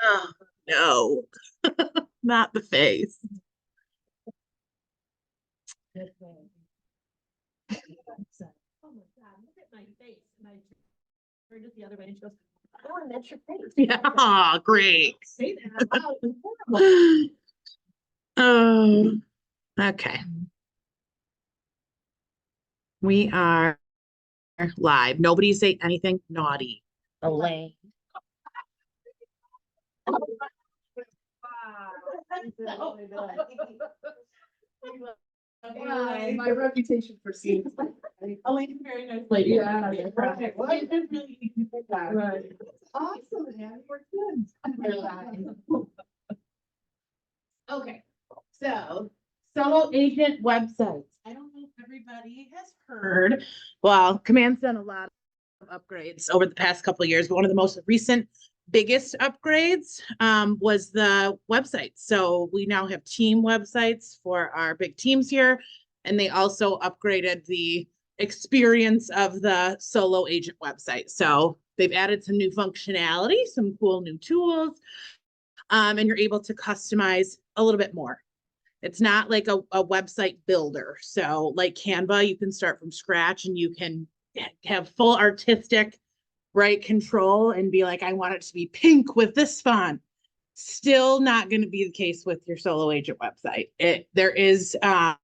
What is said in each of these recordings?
Oh, no, not the face. This way. Oh my God, look at my face. And I turned it the other way and she goes, oh, and that's your face. Yeah, great. Say that. Wow, it was horrible. Oh, okay. We are live. Nobody say anything naughty. Elaine. My reputation precedes. Elaine's a very nice lady. Yeah. Right. Well, it's really easy to pick that. Right. Awesome, man. We're good. Okay, so solo agent websites. I don't know if everybody has heard. Well, Command's done a lot of upgrades over the past couple of years, but one of the most recent biggest upgrades was the website. So we now have team websites for our big teams here, and they also upgraded the experience of the solo agent website. So they've added some new functionality, some cool new tools, and you're able to customize a little bit more. It's not like a website builder. So like Canva, you can start from scratch and you can have full artistic, right, control and be like, I want it to be pink with this font. Still not going to be the case with your solo agent website. There is a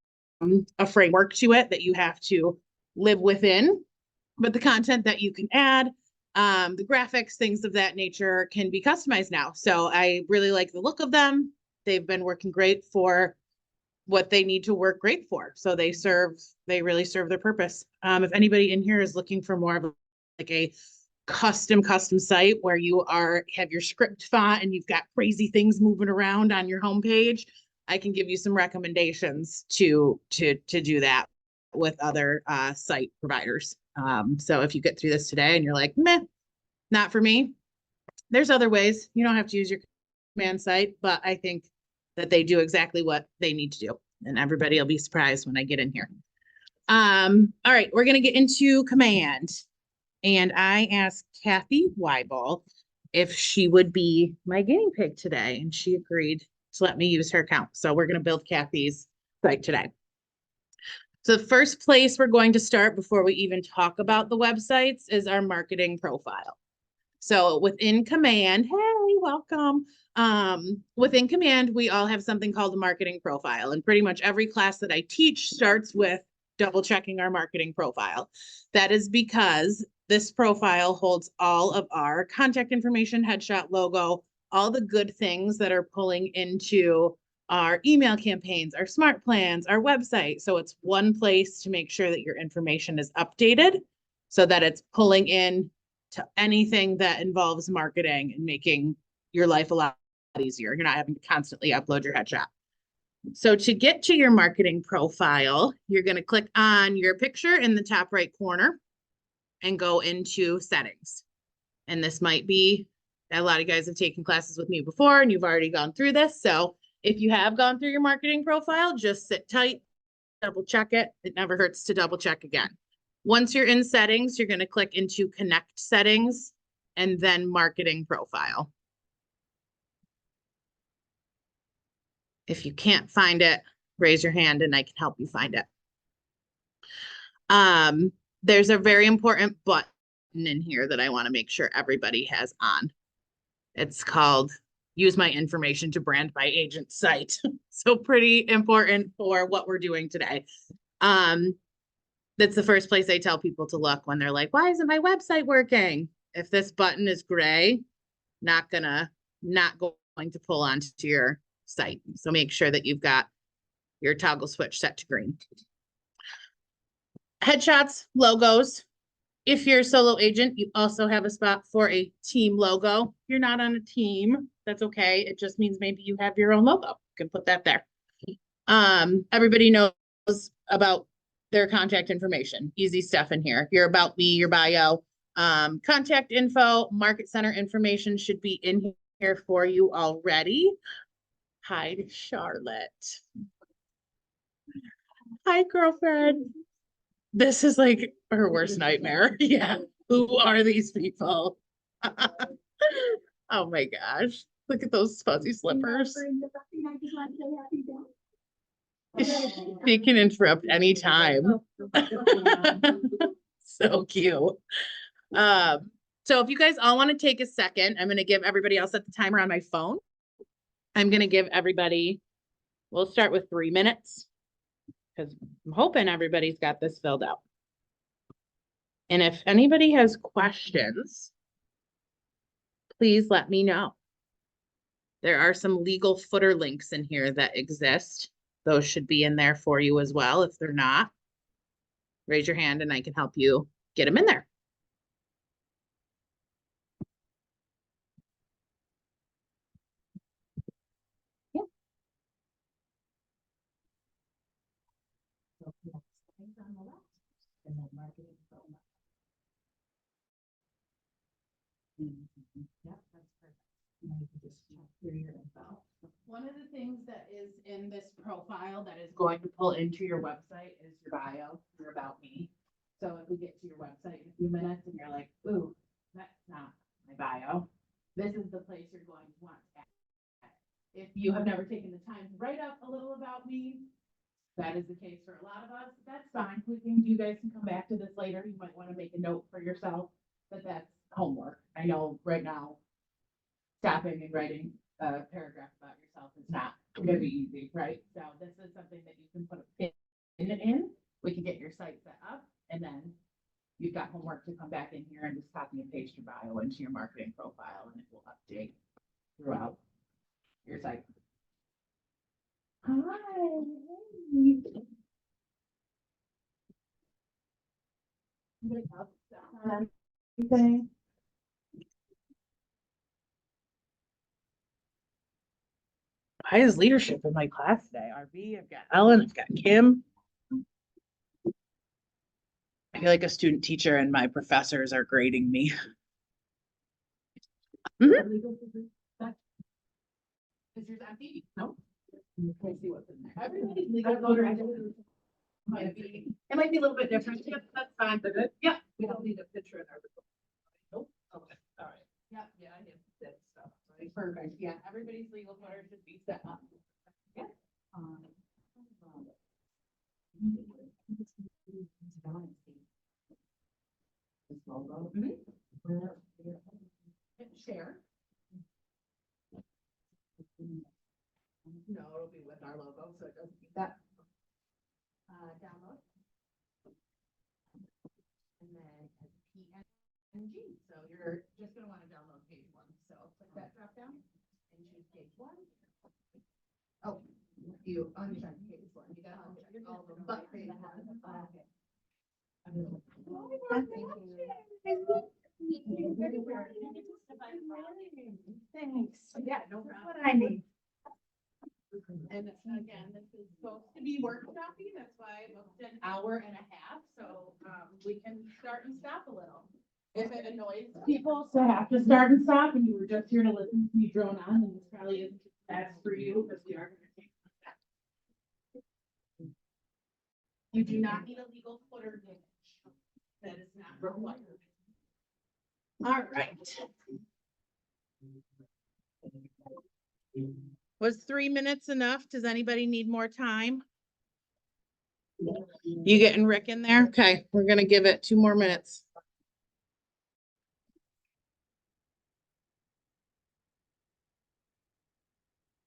framework to it that you have to live within, but the content that you can add, the graphics, things of that nature can be customized now. So I really like the look of them. They've been working great for what they need to work great for. So they really serve their purpose. If anybody in here is looking for more of like a custom site where you have your script font and you've got crazy things moving around on your homepage, I can give you some recommendations to do that with other site providers. So if you get through this today and you're like, meh, not for me, there's other ways. You don't have to use your command site, but I think that they do exactly what they need to do. And everybody will be surprised when I get in here. All right, we're going to get into command. And I asked Kathy Weibel if she would be my guinea pig today. And she agreed to let me use her account. So we're going to build Kathy's site today. So the first place we're going to start before we even talk about the websites is our marketing profile. So within Command, hey, welcome. Within Command, we all have something called a marketing profile. And pretty much every class that I teach starts with double checking our marketing profile. That is because this profile holds all of our contact information, headshot, logo, all the good things that are pulling into our email campaigns, our smart plans, our website. So it's one place to make sure that your information is updated so that it's pulling in to anything that involves marketing and making your life a lot easier. You're not having to constantly upload your headshot. So to get to your marketing profile, you're going to click on your picture in the top right corner and go into settings. And this might be, a lot of you guys have taken classes with me before and you've already gone through this. So if you have gone through your marketing profile, just sit tight, double check it. It never hurts to double check again. Once you're in settings, you're going to click into connect settings and then marketing profile. If you can't find it, raise your hand and I can help you find it. There's a very important button in here that I want to make sure everybody has on. It's called use my information to brand my agent site. So pretty important for what we're doing today. That's the first place I tell people to look when they're like, why isn't my website working? If this button is gray, not going to pull onto your site. So make sure that you've got your toggle switch set to green. Headshots, logos. If you're a solo agent, you also have a spot for a team logo. If you're not on a team, that's okay. It just means maybe you have your own logo. You can put that there. Everybody knows about their contact information. Easy stuff in here. Your about me, your bio, contact info, market center information should be in here for you already. Hi, Charlotte. Hi, girlfriend. This is like her worst nightmare. Yeah. Who are these people? Oh my gosh. Look at those fuzzy slippers. She can interrupt anytime. So cute. So if you guys all want to take a second, I'm going to give everybody, I'll set the timer on my phone. I'm going to give everybody, we'll start with 3 minutes because I'm hoping everybody's got this filled out. And if anybody has questions, please let me know. There are some legal footer links in here that exist. Those should be in there for you as well. If they're not, raise your hand and I can help you get them in there. Yeah. One of the things that is in this profile that is going to pull into your website is your bio, your about me. So if we get to your website in a few minutes and you're like, ooh, that's not my bio, this is the place you're going to want to add. If you have never taken the time to write up a little about me, that is the case for a lot of us. That's fine. You guys can come back to this later. You might want to make a note for yourself that that's homework. I know right now, stopping and writing a paragraph about yourself is not going to be easy, right? So this is something that you can put a pin in. We can get your site set up, and then you've got homework to come back in here and just copy and paste your bio into your marketing profile, and it will update throughout your site. Hi. Anything? Why is leadership in my class today? RB, I've got Ellen, I've got Kim. I feel like a student teacher and my professors are grading me. Mm-hmm. Is yours empty? No. Can I see what's in there? Everybody's legal voter. It might be a little bit different. Yep, that's fine. But good. Yeah, we don't need a picture in our. Nope. Okay. All right. Yeah, I have that stuff. Right? Perfect. Yeah, everybody's legal voter should be set up. Yeah. Share. No, it'll be with our logo, so it doesn't need that. Download. And then PNG. So you're just going to want to download page 1. So click that drop down and choose page 1. Oh, you uncheck page 1. You got to uncheck all of them, but page 1. Okay. Thanks. Yeah, no problem. What I need. And again, this is supposed to be workshopping. That's why I booked an hour and a half. So we can start and stop a little. If it annoys people to have to start and stop and you were just here to listen to me drone on, then this probably isn't best for you because we are going to take that. You do not need a legal footer image. That is not required. All right. Was 3 minutes enough? Does anybody need more time? You getting Rick in there? Okay, we're gonna give it 2 more minutes.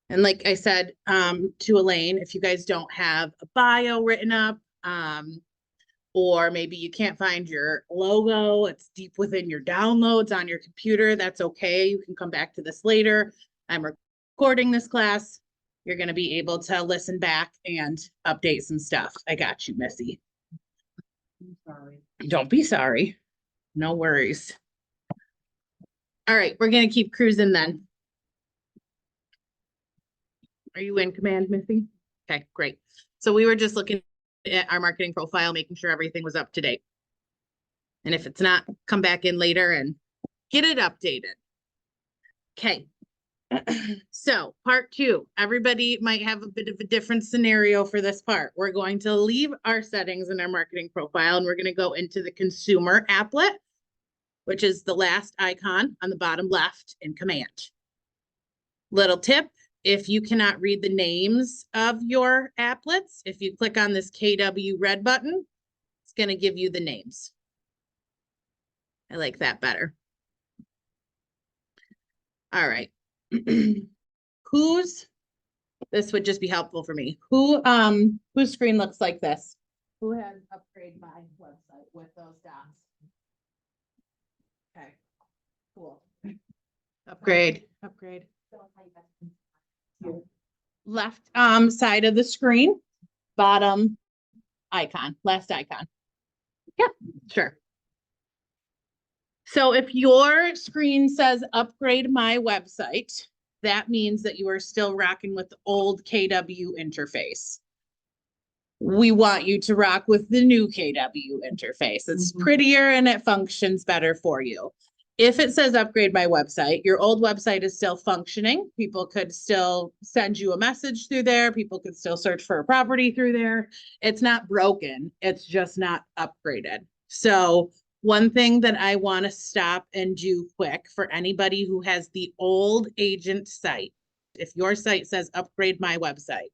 And like I said, to Elaine, if you guys don't have a bio written up, or maybe you can't find your logo, it's deep within your downloads on your computer, that's okay. You can come back to this later. I'm recording this class. You're going to be able to listen back and update some stuff. I got you, Missy. I'm sorry. Don't be sorry. No worries. All right, we're going to keep cruising then. Are you in command, Missy? Okay, great. So we were just looking at our marketing profile, making sure everything was up to date. And if it's not, come back in later and get it updated. Okay. So part 2, everybody might have a bit of a different scenario for this part. We're going to leave our settings in our marketing profile and we're going to go into the consumer applet, which is the last icon on the bottom left in command. Little tip, if you cannot read the names of your applets, if you click on this KW red button, it's going to give you the names. I like that better. All right. This would just be helpful for me. Whose screen looks like this? Who has Upgrade My website with those dots? Okay, cool. Upgrade. Left side of the screen, bottom icon, last icon. Yeah, sure. So if your screen says Upgrade My website, that means that you are still rocking with the old KW interface. We want you to rock with the new KW interface. It's prettier and it functions better for you. If it says Upgrade My website, your old website is still functioning. People could still send you a message through there. People could still search for a property through there. It's not broken. It's just not upgraded. So one thing that I want to stop and do quick for anybody who has the old agent site, if your site says Upgrade My website,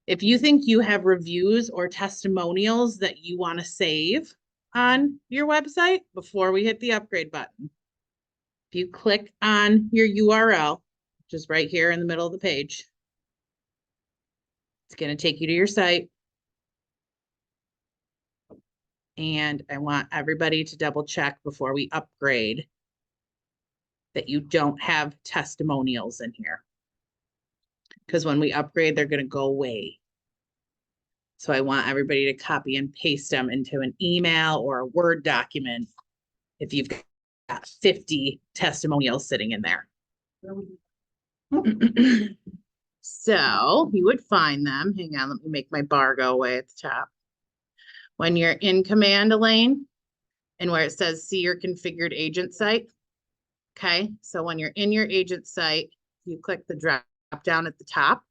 if you think you have reviews or testimonials that you want to save on your website before we hit the upgrade button, if you click on your URL, which is right here in the middle of the page, it's going to take you to your site. And I want everybody to double check before we upgrade that you don't have testimonials in here. Because when we upgrade, they're going to go away. So I want everybody to copy and paste them into an email or a Word document if you've got 50 testimonials sitting in there. So you would find them. Hang on, let me make my bar go away at the top. When you're in Command Elaine and where it says see your configured agent site. Okay, so when you're in your agent site, you click the drop down at the top.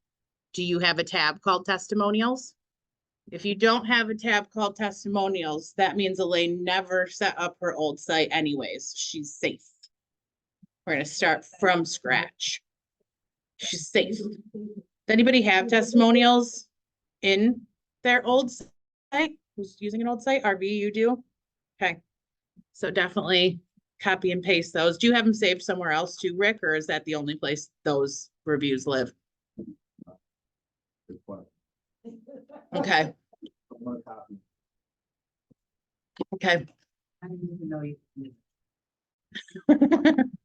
Do you have a tab called testimonials? If you don't have a tab called testimonials, that means Elaine never set up her old site anyways. She's safe. We're going to start from scratch. She's safe. Does anybody have testimonials in their old site? Who's using an old site? RV, you do? Okay. So definitely copy and paste those. Do you have them saved somewhere else too, Rick? Or is that the only place those reviews live? Okay. Okay. I didn't even know you.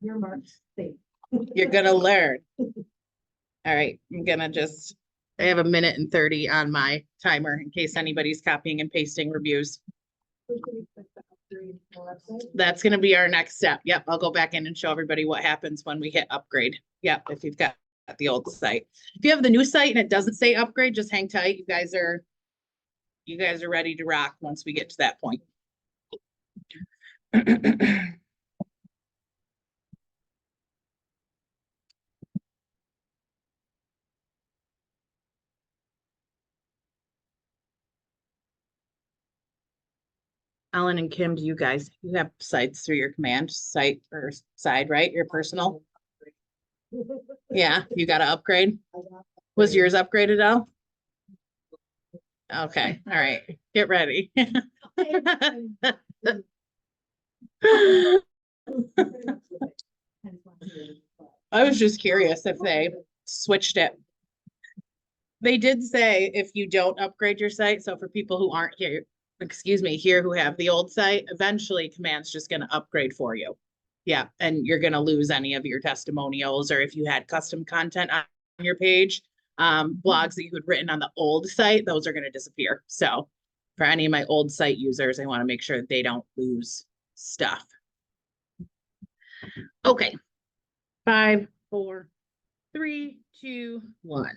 You're marked safe. You're gonna learn. All right, I'm gonna just, I have 1:30 on my timer in case anybody's copying and pasting reviews. That's gonna be our next step. Yep, I'll go back in and show everybody what happens when we hit upgrade. Yep, if you've got the old site. If you have the new site and it doesn't say upgrade, just hang tight. You guys are ready to rock once we get to that point. Ellen and Kim, do you have sites through your command site or side, right? Your personal? Yeah, you got to upgrade. Was yours upgraded out? Okay, all right, get ready. I was just curious if they switched it. They did say if you don't upgrade your site, so for people who aren't here, here who have the old site, eventually Command's just going to upgrade for you. Yeah, and you're going to lose any of your testimonials, or if you had custom content on your page, blogs that you had written on the old site, those are going to disappear. So for any of my old site users, I want to make sure that they don't lose stuff. Okay. 5, 4, 3, 2, 1.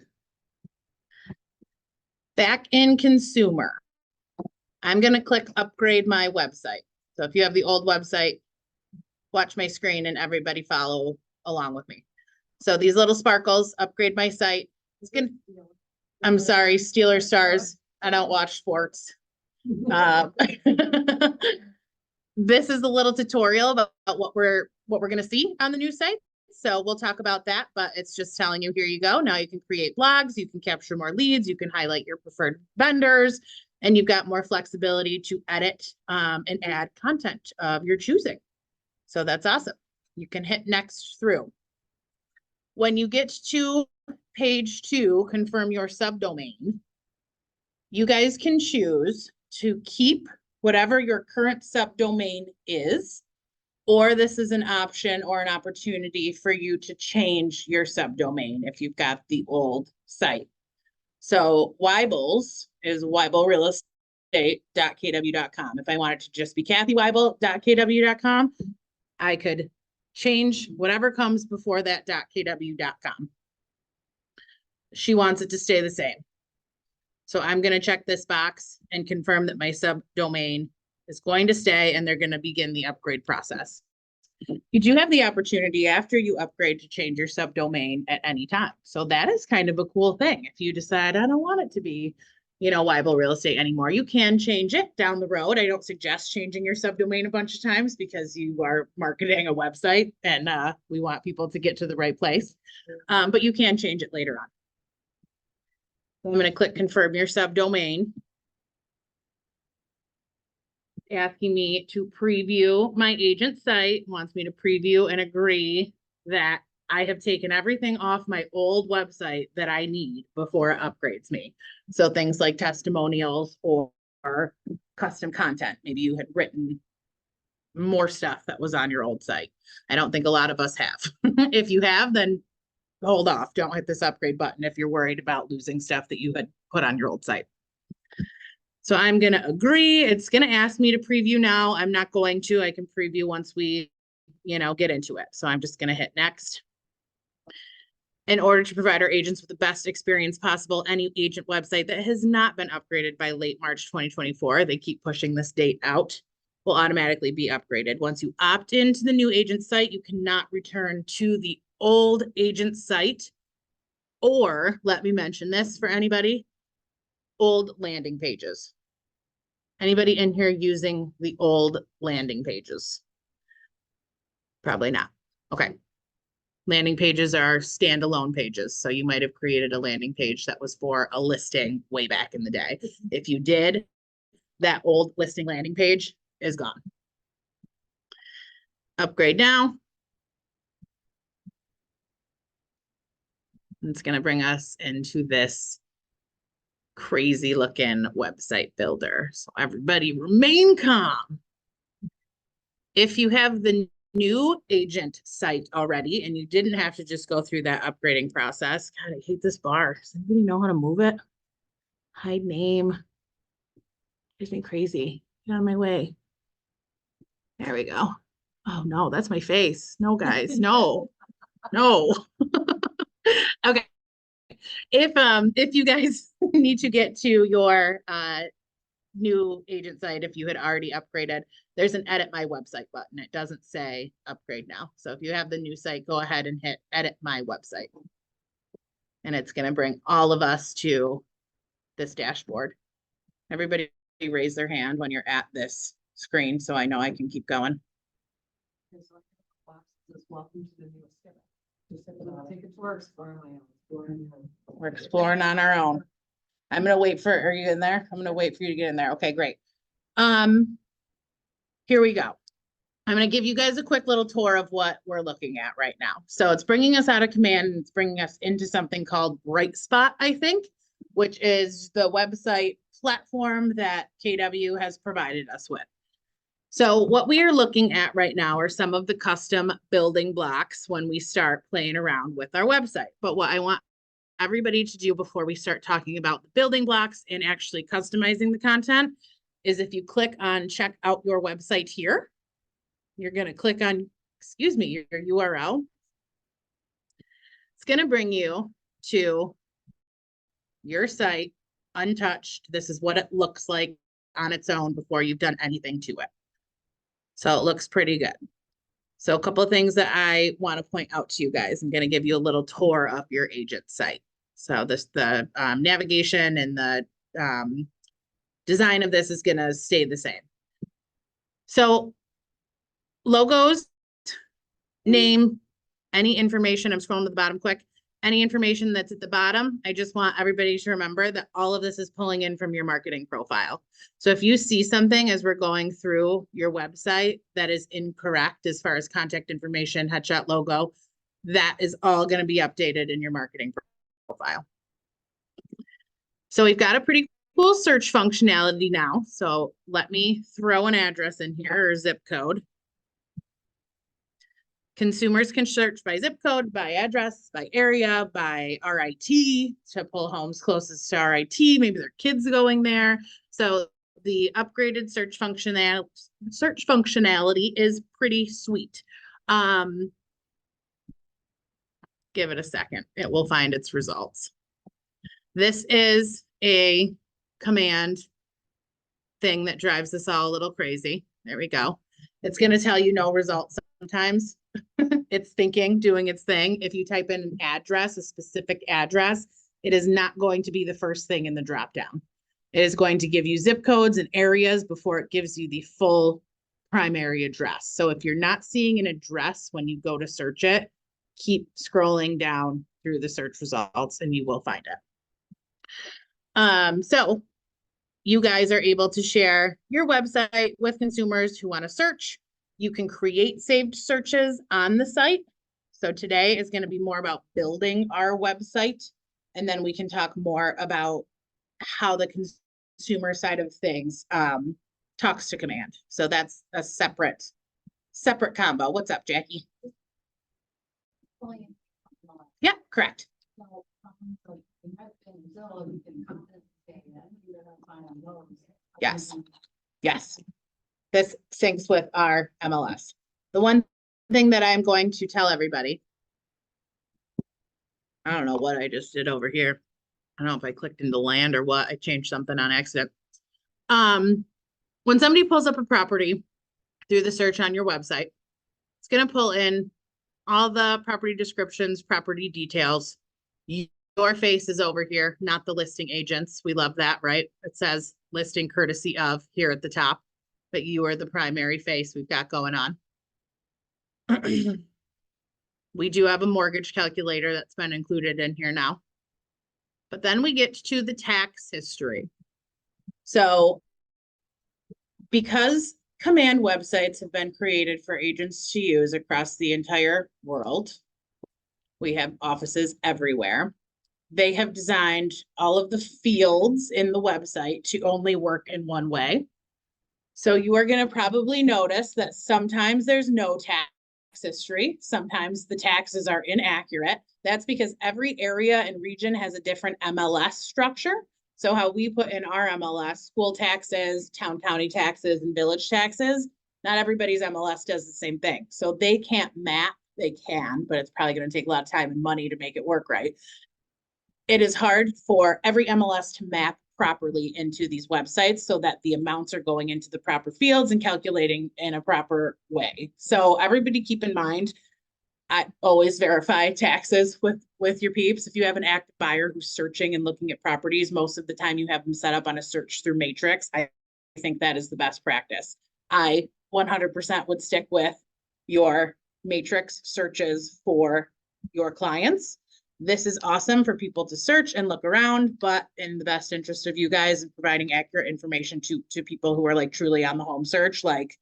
Back in consumer, I'm going to click upgrade my website. So if you have the old website, watch my screen and everybody follow along with me. So these little sparkles, upgrade my site. It's gonna, I'm sorry, Steelers Stars. I don't watch sports. This is a little tutorial about what we're going to see on the new sites. so we'll talk about that, but it's just telling you, here you go. Now you can create blogs, you can capture more leads, you can highlight your preferred vendors, and you've got more flexibility to edit and add content of your choosing. So that's awesome. You can hit next through. When you get to page 2, confirm your subdomain, you guys can choose to keep whatever your current subdomain is, or this is an option or an opportunity for you to change your subdomain if you've got the old site. So Weibels is weibelrealestate.kw.com. If I wanted to just be kathyweibel.kw.com, I could change whatever comes before that .kw.com. She wants it to stay the same. So I'm going to check this box and confirm that my subdomain is going to stay, and they're going to begin the upgrade process. You do have the opportunity after you upgrade to change your subdomain at any time. So that is kind of a cool thing. If you decide, I don't want it to be, you know, Weibel Real Estate anymore, you can change it down the road. I don't suggest changing your subdomain a bunch of times because you are marketing a website and we want people to get to the right place. But you can change it later on. I'm going to click confirm your subdomain. Asking me to preview my agent site, wants me to preview and agree that I have taken everything off my old website that I need before it upgrades me. So things like testimonials or custom content. Maybe you had written more stuff that was on your old site. I don't think a lot of us have. If you have, then hold off. Don't hit this upgrade button if you're worried about losing stuff that you had put on your old site. So I'm going to agree. It's going to ask me to preview now. I'm not going to. I can preview once we, you know, get into it. So I'm just going to hit next. In order to provide our agents with the best experience possible, any agent website that has not been upgraded by late March 2024, they keep pushing this date out, will automatically be upgraded. Once you opt into the new agent site, you cannot return to the old agent site, or let me mention this for anybody, old landing pages. Anybody in here using the old landing pages? Probably not. Okay. Landing pages are standalone pages. So you might have created a landing page that was for a listing way back in the day. If you did, that old listing landing page is gone. Upgrade now. It's going to bring us into this crazy looking website builder. So everybody remain calm. If you have the new agent site already and you didn't have to just go through that upgrading process, God, I hate this bar. Does anybody know how to move it? Hide name. It's been crazy. Get out of my way. There we go. Oh no, that's my face. No, guys, no, no. Okay. If you guys need to get to your new agent site, if you had already upgraded, there's an edit my website button. It doesn't say upgrade now. So if you have the new site, go ahead and hit edit my website. And it's going to bring all of us to this dashboard. Everybody raise their hand when you're at this screen so I know I can keep going. Welcome to the new take a tour, We're exploring on our own. I'm gonna wait for, are you in there? I'm gonna wait for you to get in there. Okay, great. Here we go. I'm gonna give you guys a quick little tour of what we're looking at right now. So it's bringing us out of command and it's bringing us into something called Brightspot, I think, which is the website platform that KW has provided us with. So what we are looking at right now are some of the custom building blocks when we start playing around with our website. But what I want everybody to do before we start talking about the building blocks and actually customizing the content is if you click on check out your website here, you're going to click on, excuse me, your URL. It's going to bring you to your site untouched. This is what it looks like on its own before you've done anything to it. So it looks pretty good. So a couple of things that I want to point out to you guys. I'm going to give you a little tour of your agent site. So the navigation and the design of this is going to stay the same. So logos, name, Any information, I'm scrolling to the bottom quick. Any information that's at the bottom, I just want everybody to remember that all of this is pulling in from your marketing profile. So if you see something as we're going through your website that is incorrect as far as contact information, headshot logo, that is all going to be updated in your marketing profile. So we've got a pretty cool search functionality now. So let me throw an address in here or zip code. Consumers can search by zip code, by address, by area, by RIT to pull homes closest to RIT. Maybe their kids going there. So the upgraded search functionality is pretty sweet. Give it a second. It will find its results. This is a command thing that drives us all a little crazy. There we go. It's going to tell you no results sometimes. It's thinking, doing its thing. If you type in an address, a specific address, it is not going to be the first thing in the dropdown. It is going to give you zip codes and areas before it gives you the full primary address. So if you're not seeing an address when you go to search it, keep scrolling down through the search results and you will find it. So you guys are able to share your website with consumers who want to search. You can create saved searches on the site. So today is going to be more about building our website, and then we can talk more about how the consumer side of things talks to command. So that's a separate combo. What's up, Jackie? Yeah, correct. Yes. Yes. This syncs with our MLS. The one thing that I'm going to tell everybody, I don't know what I just did over here. I don't know if I clicked into land or what. I changed something on accident. When somebody pulls up a property through the search on your website, it's going to pull in all the property descriptions, property details. Your face is over here, not the listing agents. We love that, right? It says listing courtesy of here at the top, but you are the primary face we've got going on. We do have a mortgage calculator that's been included in here now. But then we get to the tax history. So because command websites have been created for agents to use across the entire world, we have offices everywhere. They have designed all of the fields in the website to only work in one way. So you are going to probably notice that sometimes there's no tax history. Sometimes the taxes are inaccurate. That's because every area and region has a different MLS structure. So how we put in our MLS, school taxes, town, county taxes, and village taxes, not everybody's MLS does the same thing. So they can't map. They can, but it's probably going to take a lot of time and money to make it work right. It is hard for every MLS to map properly into these websites so that the amounts are going into the proper fields and calculating in a proper way. So everybody keep in mind, I always verify taxes with your peeps. If you have an active buyer who's searching and looking at properties, most of the time you have them set up on a search through Matrix. I think that is the best practice. I 100% would stick with your Matrix searches for your clients. This is awesome for people to search and look around, but in the best interest of you guys and providing accurate information to people who are like truly on the home search, like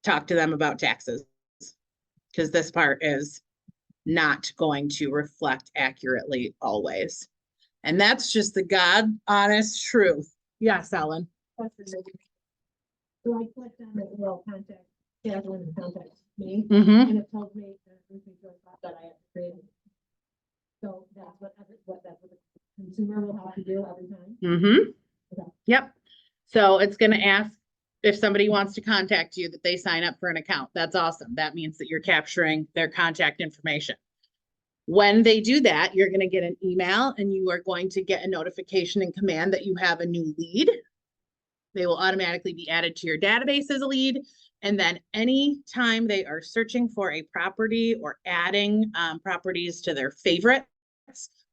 talk to them about taxes, because this part is not going to reflect accurately always. And that's just the God honest truth. Yes, Ellen. So I clicked on it, well, contact Catherine and contact me, Mm-hmm. and it tells me that I have to create it. So that's what the consumer will have to do every time. Mm-hmm. Okay. Yep. So it's going to ask if somebody wants to contact you that they sign up for an account. That's awesome. That means that you're capturing their contact information. When they do that, you're going to get an email and you are going to get a notification in command that you have a new lead. They will automatically be added to your database as a lead. And then anytime they are searching for a property or adding properties to their favorites,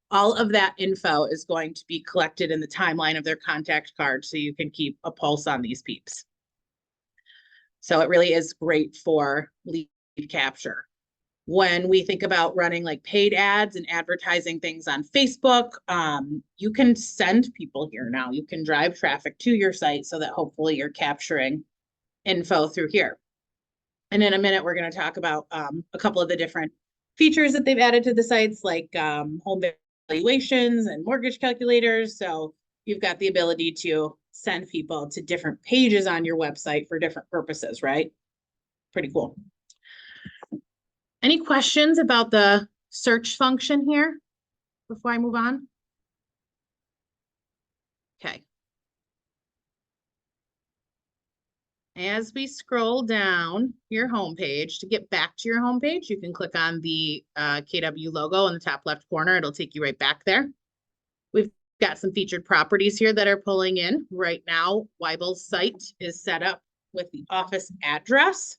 all of that info is going to be collected in the timeline of their contact card so you can keep a pulse on these peeps. So it really is great for lead capture. When we think about running like paid ads and advertising things on Facebook, you can send people here now. You can drive traffic to your site so that hopefully you're capturing info through here. And in a minute, we're going to talk about a couple of the different features that they've added to the sites, like home valuations and mortgage calculators. So you've got the ability to send people to different pages on your website for different purposes, right? Pretty cool. Any questions about the search function here before I move on? Okay. As we scroll down your homepage, to get back to your homepage, you can click on the KW logo in the top left corner. It'll take you right back there. We've got some featured properties here that are pulling in. Right now, Weibel's site is set up with the office address.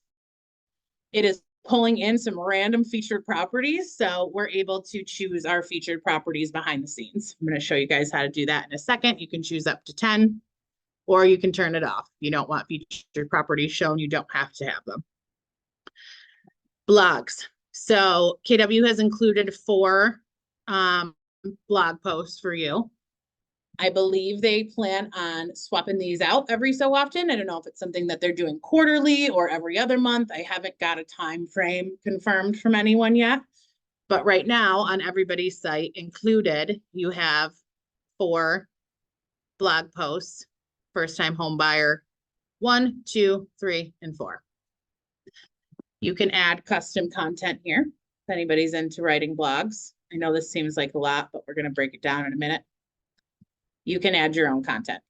It is pulling in some random featured properties. So we're able to choose our featured properties behind the scenes. I'm going to show you guys how to do that in a second. You can choose up to 10, or you can turn it off. If you don't want featured properties shown, you don't have to have them. Blogs. So KW has included 4 blog posts for you. I believe they plan on swapping these out every so often. I don't know if it's something that they're doing quarterly or every other month. I haven't got a time frame confirmed from anyone yet. But right now on everybody's site included, you have 4 blog posts, first time home buyer, 1, 2, 3, and 4. You can add custom content here if anybody's into writing blogs. I know this seems like a lot, but we're going to break it down in a minute. You can add your own content.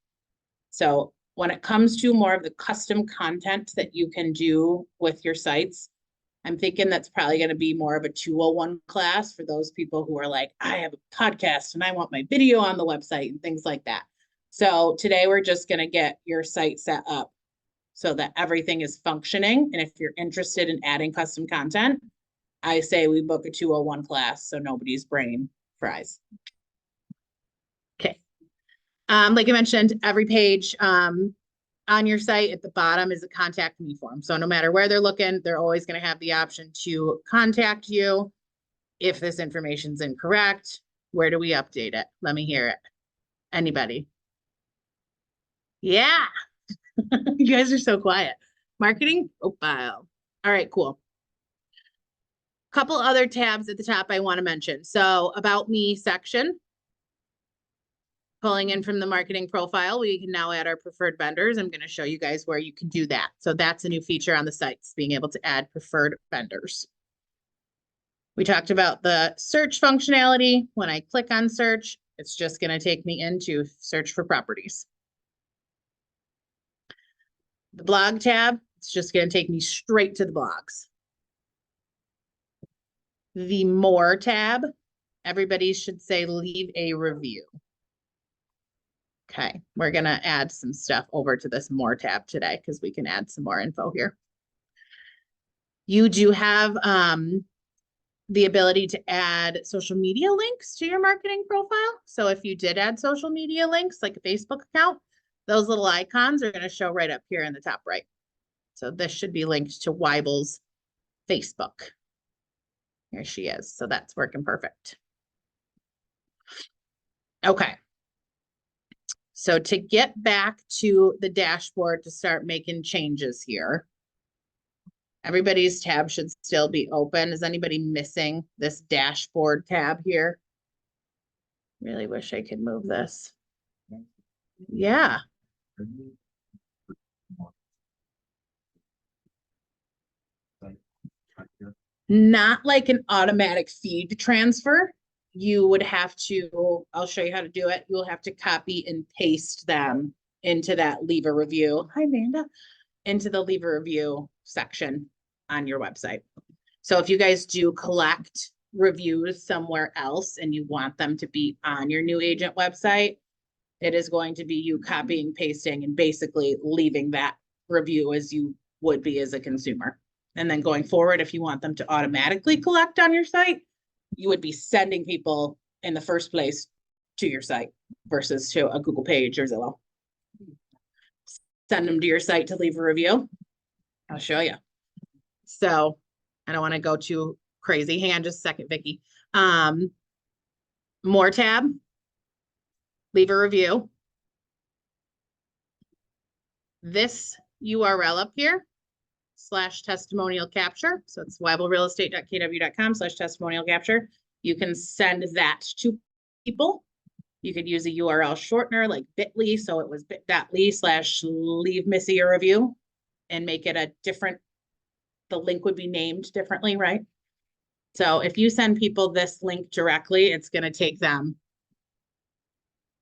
So when it comes to more of the custom content that you can do with your sites, I'm thinking that's probably going to be more of a 201 class for those people who are like, I have a podcast and I want my video on the website and things like that. So today we're just going to get your site set up so that everything is functioning. And if you're interested in adding custom content, I say we book a 201 class so nobody's brain fries. Okay. Like I mentioned, every page on your site at the bottom is a contact me form. So no matter where they're looking, they're always going to have the option to contact you. If this information's incorrect, where do we update it? Let me hear it. Anybody? Yeah. You guys are so quiet. Marketing profile. All right, cool. Couple other tabs at the top I want to mention. So about me section. Pulling in from the marketing profile, we can now add our preferred vendors. I'm going to show you guys where you can do that. So that's a new feature on the sites, being able to add preferred vendors. We talked about the search functionality. When I click on search, it's just going to take me into search for properties. The blog tab, it's just going to take me straight to the blogs. The more tab, everybody should say leave a review. Okay, we're going to add some stuff over to this more tab today because we can add some more info here. You do have the ability to add social media links to your marketing profile. So if you did add social media links, like a Facebook account, those little icons are going to show right up here in the top right. So this should be linked to Weibel's Facebook. Here she is. So that's working perfect. Okay. So to get back to the dashboard to start making changes here, everybody's tab should still be open. Is anybody missing this dashboard tab here? Really wish I could move this. Yeah. Not like an automatic feed transfer. You would have to, I'll show you how to do it. You'll have to copy and paste them into that leave a review. Hi, Amanda. Into the leave a review section on your website. So if you guys do collect reviews somewhere else and you want them to be on your new agent website, it is going to be you copying, pasting, and basically leaving that review as you would be as a consumer. And then going forward, if you want them to automatically collect on your site, you would be sending people in the first place to your site versus to a Google page or Zillow. Send them to your site to leave a review. I'll show you. So I don't want to go too crazy. Hang on just a second, Vicky. More tab. Leave a review. This URL up here, /testimonial capture. So it's weibelrealestate.kw.com/testimonial capture. You can send that to people. You could use a URL shortener like bit.ly. So it was bit.ly/leave Missy a review and make it a different, the link would be named differently, right? So if you send people this link directly, it's going to take them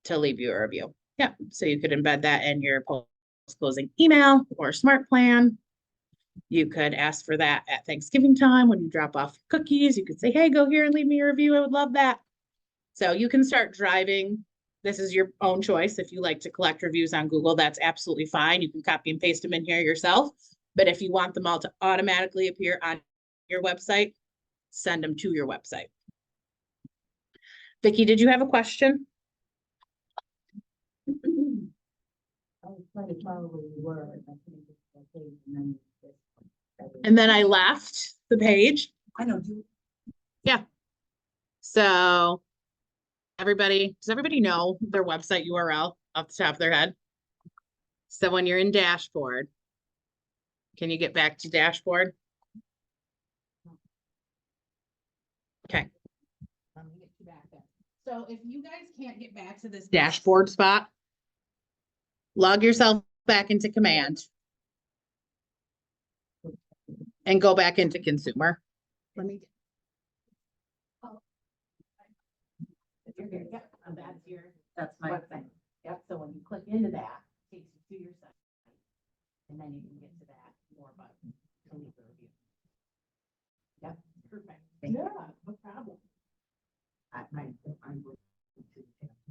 to leave you a review. Yeah. So you could embed that in your post-closing email or smart plan. You could ask for that at Thanksgiving time when you drop off cookies. You could say, hey, go here and leave me a review. I would love that. So you can start driving. This is your own choice. If you like to collect reviews on Google, that's absolutely fine. You can copy and paste them in here yourself. But if you want them all to automatically appear on your website, send them to your website. Vicki, did you have a question? I was trying to follow where you were. I think it's okay, and then And then I left the page. I know you. So does everybody know their website URL off the top of their head? So when you're in dashboard, can you get back to dashboard? Okay. Let me get you back there. So if you guys can't get back to this dashboard spot, log yourself back into command and go back into consumer. Let me. If you're here, yep, that's my thing. Yep, so when you click into that, it takes you to your site. And then you can get to that more button to leave the review. Yep, perfect. Yeah, no problem. I'm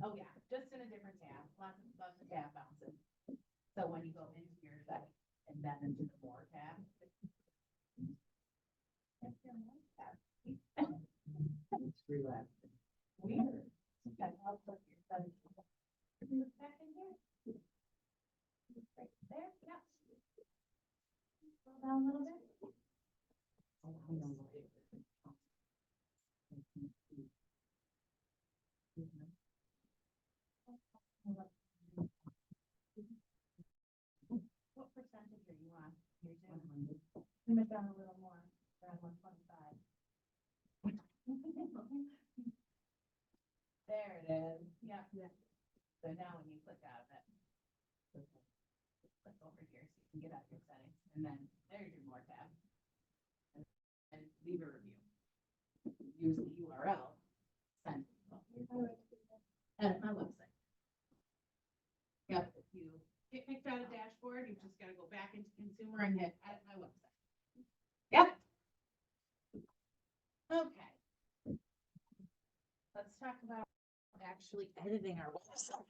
oh yeah, just in a different tab, lots of tab bounces. So when you go into your site and then into the more tab. It's relaxing. Weird. Okay, I'll put your site back in here. Right there, yeah. Scroll down a little bit. Oh, I know what it is. What percentage are you on? You're doing 100. Zoom it down a little more, around 125. There it is. Yeah. So now when you click out of it, click over here so you can get out your settings, and then there's your more tab. And leave a review. Use the URL. Send. Edit my website. Yep. If you get kicked out of dashboard, you just gotta go back into consumer and hit edit my website. Yep. Okay. Let's talk about actually editing our website.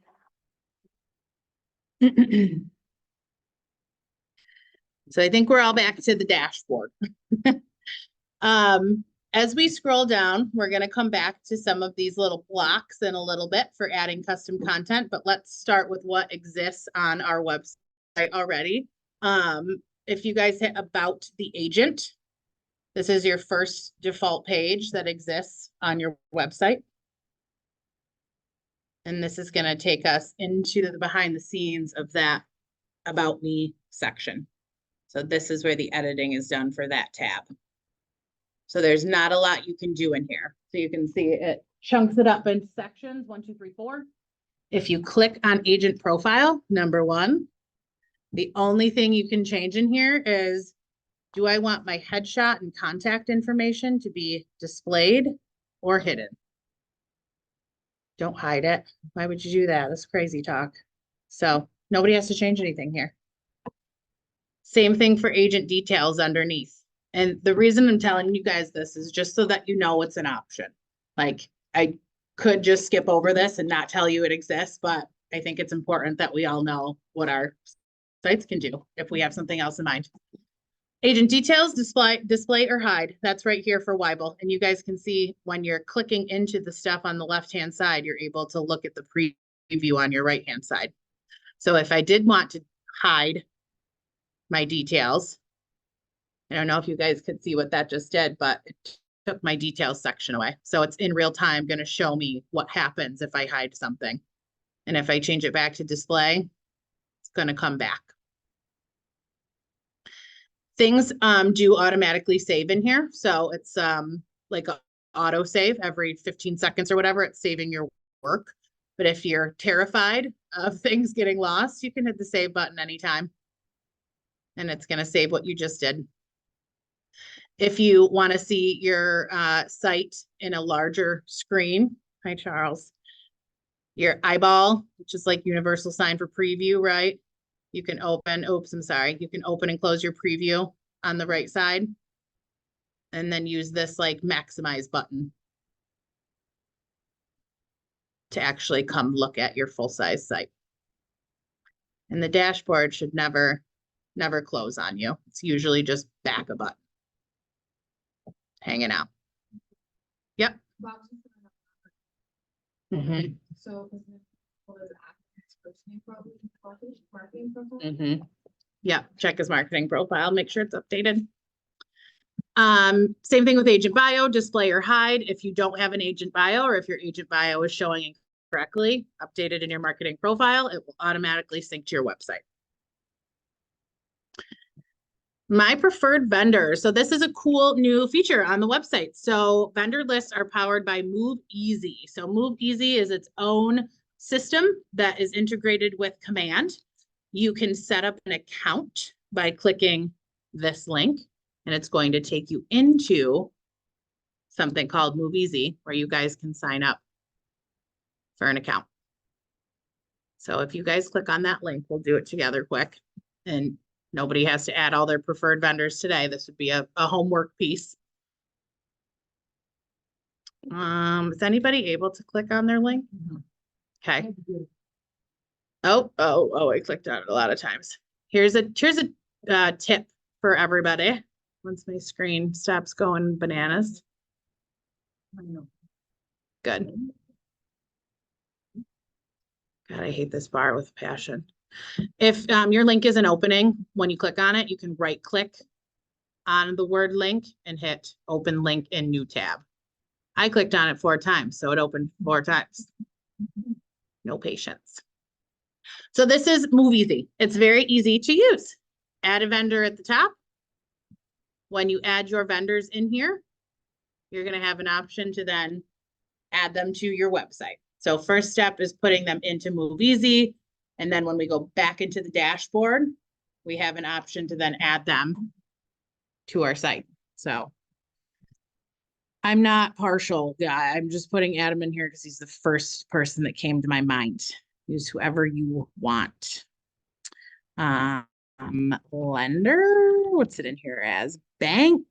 So I think we're all back to the dashboard. As we scroll down, we're going to come back to some of these little blocks in a little bit for adding custom content, but let's start with what exists on our website already. If you guys hit about the agent, this is your first default page that exists on your website. And this is going to take us into the behind the scenes of that About Me section. So this is where the editing is done for that tab. So there's not a lot you can do in here. So you can see it chunks it up into sections, 1, 2, 3, 4. If you click on agent profile, number 1, the only thing you can change in here is, do I want my headshot and contact information to be displayed or hidden? Don't hide it. Why would you do that? That's crazy talk. So nobody has to change anything here. Same thing for agent details underneath. And the reason I'm telling you guys this is just so that you know it's an option. Like, I could just skip over this and not tell you it exists, but I think it's important that we all know what our sites can do if we have something else in mind. Agent details, display or hide. That's right here for Weibel. And you guys can see when you're clicking into the stuff on the left-hand side, you're able to look at the preview on your right-hand side. So if I did want to hide my details, I don't know if you guys could see what that just did, but it took my details section away. So it's in real time going to show me what happens if I hide something. And if I change it back to display, it's going to come back. Things do automatically save in here. So it's like a auto save every 15 seconds or whatever, it's saving your work. But if you're terrified of things getting lost, you can hit the save button anytime. And it's going to save what you just did. If you want to see your site in a larger screen, hi Charles, your eyeball, which is like universal sign for preview, right? You can open, oops, I'm sorry. You can open and close your preview on the right side. And then use this like maximize button to actually come look at your full size site. And the dashboard should never close on you. It's usually just back a button. Hanging out. Yep. Mm-hmm. So, Mm-hmm. Yeah, check his marketing profile, make sure it's updated. Same thing with agent bio, display or hide. If you don't have an agent bio, or if your agent bio is showing incorrectly, update it in your marketing profile, it will automatically sync to your website. My preferred vendor. So this is a cool new feature on the website. So vendor lists are powered by Move Easy. So Move Easy is its own system that is integrated with Command. You can set up an account by clicking this link, and it's going to take you into something called Move Easy, where you guys can sign up for an account. So if you guys click on that link, we'll do it together quick. And nobody has to add all their preferred vendors today. This would be a homework piece. Is anybody able to click on their link? Okay. I clicked on it a lot of times. Here's a tip for everybody. Once my screen stops going bananas. Good. God, I hate this bar with passion. If your link isn't opening, when you click on it, you can right click on the word link and hit open link in new tab. I clicked on it 4 times, so it opened 4 times. No patience. So this is Move Easy. It's very easy to use. Add a vendor at the top. When you add your vendors in here, you're going to have an option to then add them to your website. So first step is putting them into Move Easy. And then when we go back into the dashboard, we have an option to then add them to our site. So I'm not partial, guy. I'm just putting Adam in here because he's the first person that came to my mind. Use whoever you want. Lender, what's it in here as? Bank.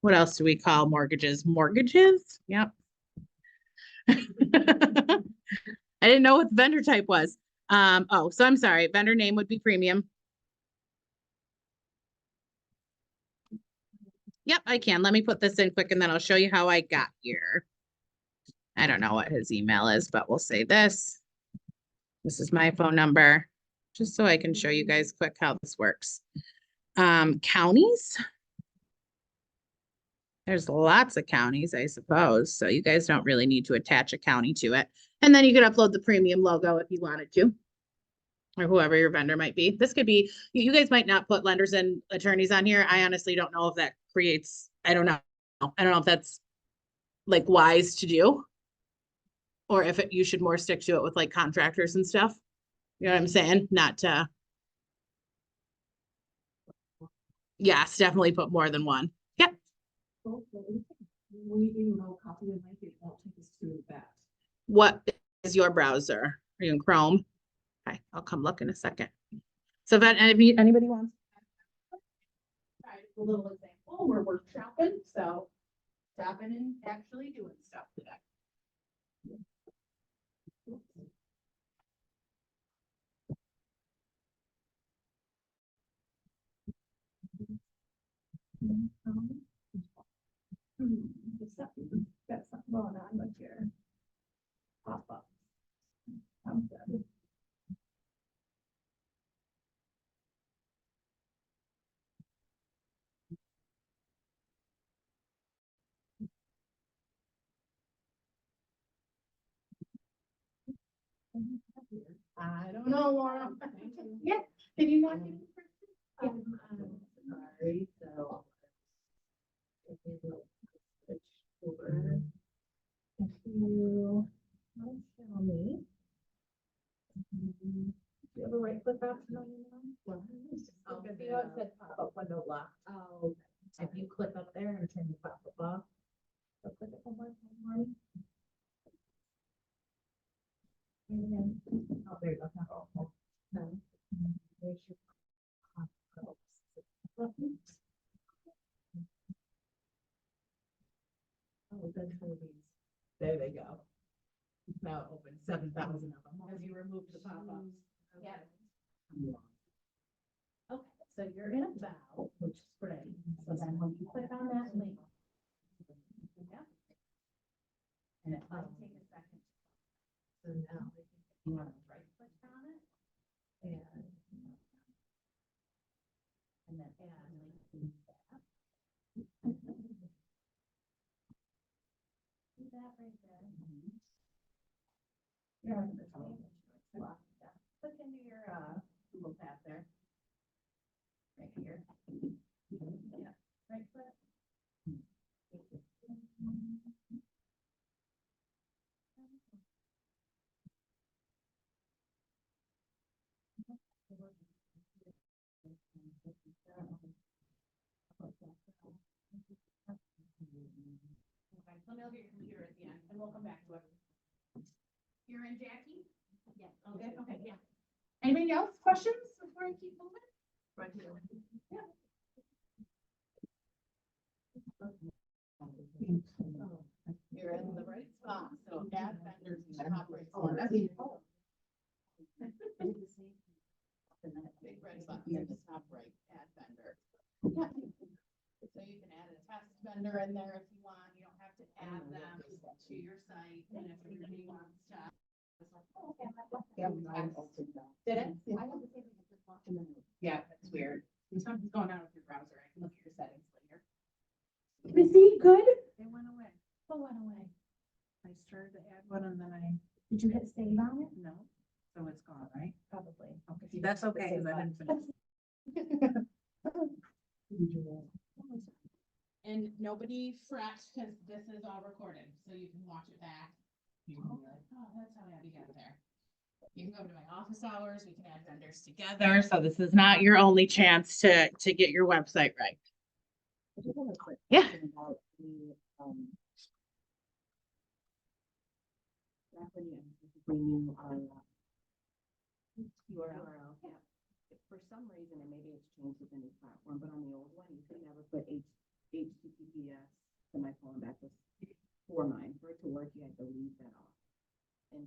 What else do we call mortgages? Mortgages? Yep. I didn't know what the vendor type was. So I'm sorry. Vendor name would be premium. Yep, I can. Let me put this in quick and then I'll show you how I got here. I don't know what his email is, but we'll say this. This is my phone number, just so I can show you guys quick how this works. Counties. There's lots of counties, I suppose. So you guys don't really need to attach a county to it. And then you could upload the premium logo if you wanted to, or whoever your vendor might be. This could be, you guys might not put lenders and attorneys on here. I honestly don't know if that creates, I don't know. I don't know if that's like wise to do, or if you should more stick to it with like contractors and stuff. You know what I'm saying? Not to. Yes, definitely put more than one. Yep. We email copy and link, it won't take us to that. What is your browser? Are you in Chrome? Okay, I'll come look in a second. So if anybody wants. A little example where we're shopping, so shopping and actually doing stuff today. Got something going on with your pop-up. Sounds good. I don't know, Laura. Yeah, did you not get it? Sorry, so. If you will switch over. If you, don't tell me. Do you have a right click option on your mouse? Oh, See how it said pop-up window locked? Oh. If you click up there and turn the pop-up off. So click it one more time. And then, oh, there you go. Oh, no. There's your pop-up button. Oh, good for these. There they go. Now it opens 7,000 of them as you remove the pop-ups. Yeah. Okay, so you're in About, which is great. So then when you click on that link. Yeah. And it might take a second. So now you want to right click on it. And then add link to that. Do that right there. You're on the phone. Click into your Google tab there. Right here. Yeah, right click. Okay, let me look at your computer at the end and we'll come back to it. You're in, Jackie? Yeah. Okay, okay, yeah. Anybody else, questions before I keep moving? Right here. Yeah. You're in the right spot, so add vendors to the top right. Oh, that's. Big red button in the top right, add vendor. Yeah. So you can add a test vendor in there if you want, you don't have to add them to your site, and if anybody wants to. Did it? Yeah, that's weird. Something's going on with your browser, I can look at your settings later. Is he good? They went away. What went away? I started to add one and then I, Did you hit save on it? no, so it's gone, right? Probably. Okay, that's okay, 'cause I didn't finish. And nobody fret, because this is all recorded, so you can watch it back. You can be like, oh, that's how Abby got there. You can go to my office hours, we can add vendors together, so this is not your only chance to get your website right. I just have a quick Yeah. question about the, back when you renew our URL, yeah. If for some reason, and maybe it's changed with the new platform, but on the old one, you could never put HTTPS semicolon back with for mine. For it to work, you had to leave that off and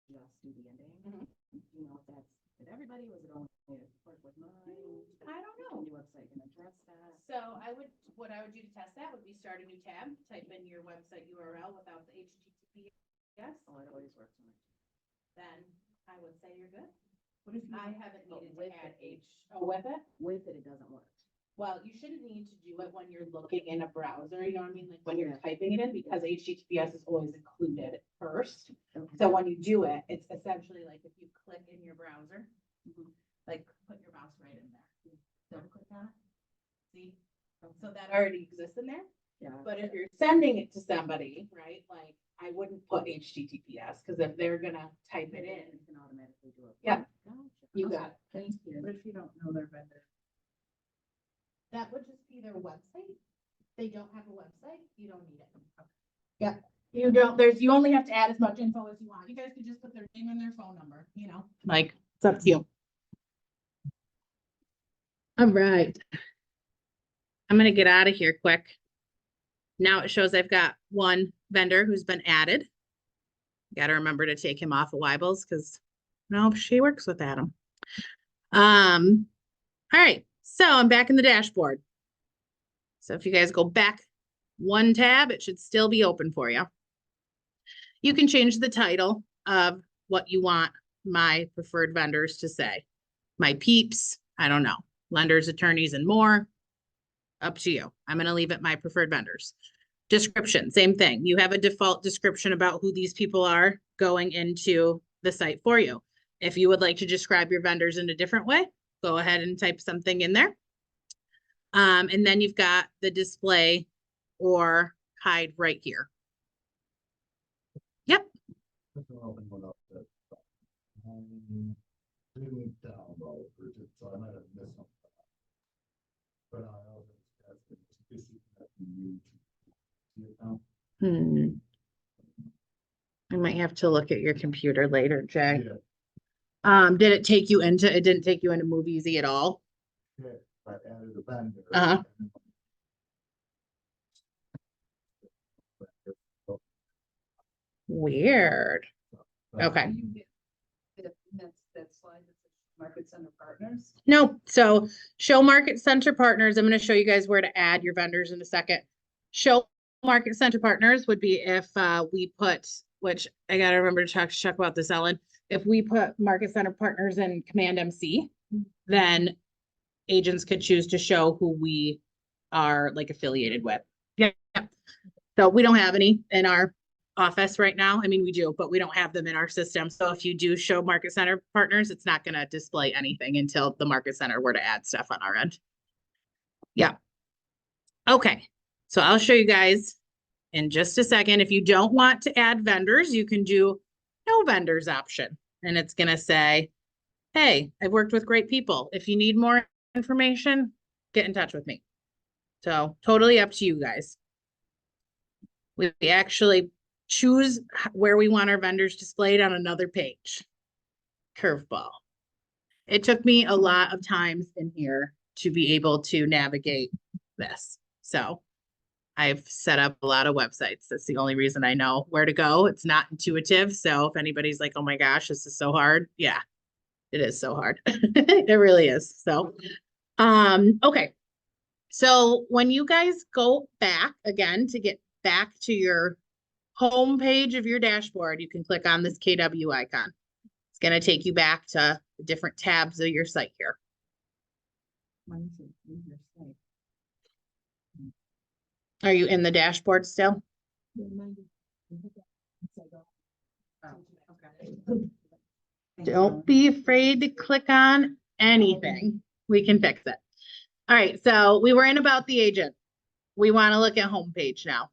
just do the ending. Mhm. You know, if that's, did everybody, was it only work with mine? I don't know. Can your website can address that? So what I would do to test that would be start a new tab, type in your website URL without the HTTPS, Oh, it always works on it. then I would say you're good. What if I haven't But needed with to add it, with it. with it, it doesn't work. Well, you shouldn't need to do it when you're looking in a browser, you know what I mean, like when you're typing it in, because HTTPS is always included first. Okay. So when you do it, it's essentially like if you click in your browser, Mhm. like put your mouse right in there. Don't click on it. See? So that already exists in there. Yeah. But if you're sending it to somebody, right, like I wouldn't put HTTPS, because if they're gonna type it in, It can automatically do it. Yeah. Gotcha. you got it. Thank you. What if you don't know their vendor? That would just be their website. They don't have a website, you don't need it. Yeah, you don't, you only have to add as much info as you want. You guys could just put their name and their phone number, you know? Like, it's up to you. All right. I'm gonna get out of here quick. Now it shows I've got one vendor who's been added. Gotta remember to take him off of Weibels, because no, she works with Adam. All right, so I'm back in the dashboard. So if you guys go back one tab, it should still be open for you. You can change the title of what you want my preferred vendors to say. My peeps, I don't know, lenders, attorneys, and more. Up to you. I'm gonna leave it my preferred vendors. Description, same thing. You have a default description about who these people are going into the site for you. If you would like to describe your vendors in a different way, go ahead and type something in there. And then you've got the display or hide right here. Yep. Didn't download, so I might have missed something. But I also asked if this is that you see it now. I might have to look at your computer later, Jay. Yeah, Did it take you into, it didn't take you into Move Easy at all? yeah, I added a vendor. Uh-huh. Weird. Okay. That slide that says Market Center Partners. No, so show Market Center Partners. I'm gonna show you guys where to add your vendors in a second. Show Market Center Partners would be if we put, which I gotta remember to check about this, Ellen. If we put Market Center Partners in Command MC, then agents could choose to show who we are like affiliated with. Yeah. So we don't have any in our office right now. I mean, we do, but we don't have them in our system. So if you do show Market Center Partners, it's not gonna display anything until the Market Center were to add stuff on our end. Yeah. Okay, so I'll show you guys in just a second. If you don't want to add vendors, you can do no vendors option. And it's gonna say, hey, I've worked with great people. If you need more information, get in touch with me. So totally up to you guys. We actually choose where we want our vendors displayed on another page. Curveball. It took me a lot of times in here to be able to navigate this. So I've set up a lot of websites. That's the only reason I know where to go. It's not intuitive. So if anybody's like, oh my gosh, this is so hard. Yeah, it is so hard. It really is. So, okay. So when you guys go back again to get back to your home page of your dashboard, you can click on this KW icon. It's going to take you back to the different tabs of your site here. Are you in the dashboard still? Don't be afraid to click on anything. We can fix it. All right, so we were in about the agent. We want to look at homepage now.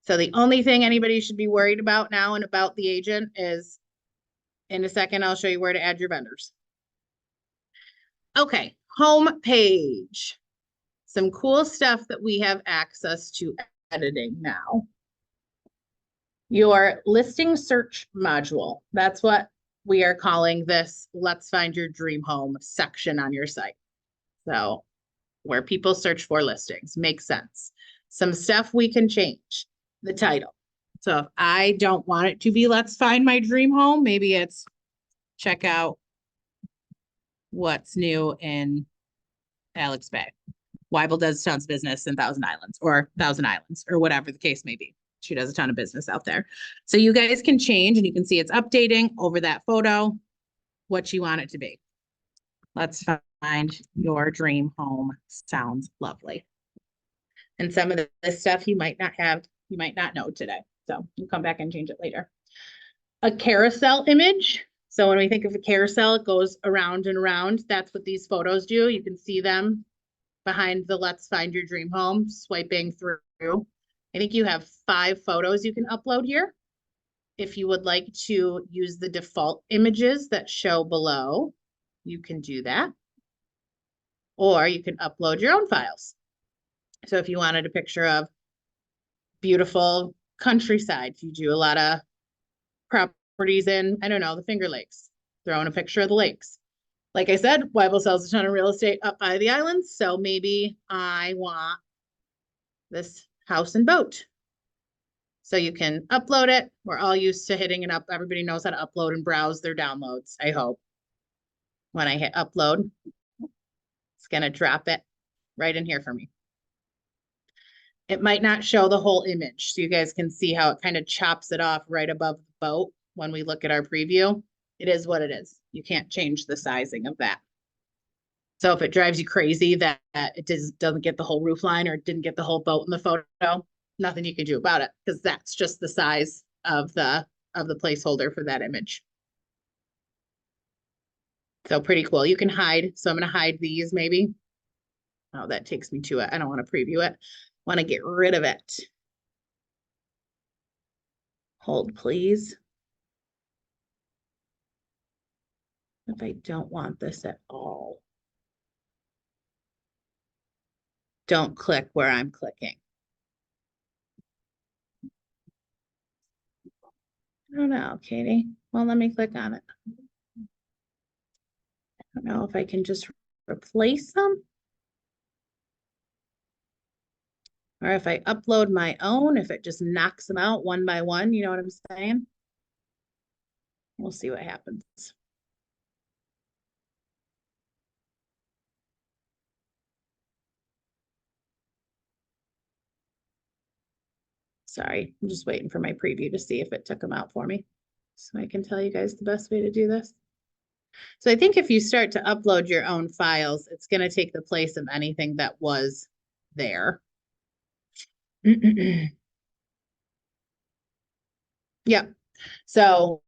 So the only thing anybody should be worried about now and about the agent is, in a second, I'll show you where to add your vendors. Okay, home page. Some cool stuff that we have access to editing now. Your listing search module. That's what we are calling this Let's Find Your Dream Home section on your site. So where people search for listings, makes sense. Some stuff we can change. The title. So if I don't want it to be Let's Find My Dream Home, maybe it's check out what's new in Alex Bay. Weibel does tons of business in Thousand Islands or whatever the case may be. She does a ton of business out there. So you guys can change and you can see it's updating over that photo what you want it to be. Let's find your dream home. Sounds lovely. And some of this stuff you might not know today. So you come back and change it later. A carousel image. So when we think of a carousel, it goes around and around. That's what these photos do. You can see them behind the Let's Find Your Dream Home, swiping through. I think you have 5 photos you can upload here. If you would like to use the default images that show below, you can do that. Or you can upload your own files. So if you wanted a picture of beautiful countryside, if you do a lot of properties in, I don't know, the Finger Lakes, throw in a picture of the lakes. Like I said, Weibel sells a ton of real estate up by the islands. So maybe I want this house and boat. So you can upload it. We're all used to hitting it up. Everybody knows how to upload and browse their downloads, I hope. When I hit upload, it's going to drop it right in here for me. It might not show the whole image. So you guys can see how it kind of chops it off right above the boat when we look at our preview. It is what it is. You can't change the sizing of that. So if it drives you crazy that it doesn't get the whole roof line or it didn't get the whole boat in the photo, nothing you can do about it because that's just the size of the placeholder for that image. So pretty cool. You can hide. So I'm gonna hide these maybe. Oh, that takes me to it. I don't want to preview it. Want to get rid of it. Hold, please. If I don't want this at all. Don't click where I'm clicking. I don't know, Katie. Well, let me click on it. I don't know if I can just replace them. Or if I upload my own, if it just knocks them out one by one, you know what I'm saying? We'll see what happens. Sorry, I'm just waiting for my preview to see if it took them out for me. So I can tell you guys the best way to do this. So I think if you start to upload your own files, it's going to take the place of anything that was there. Yep. So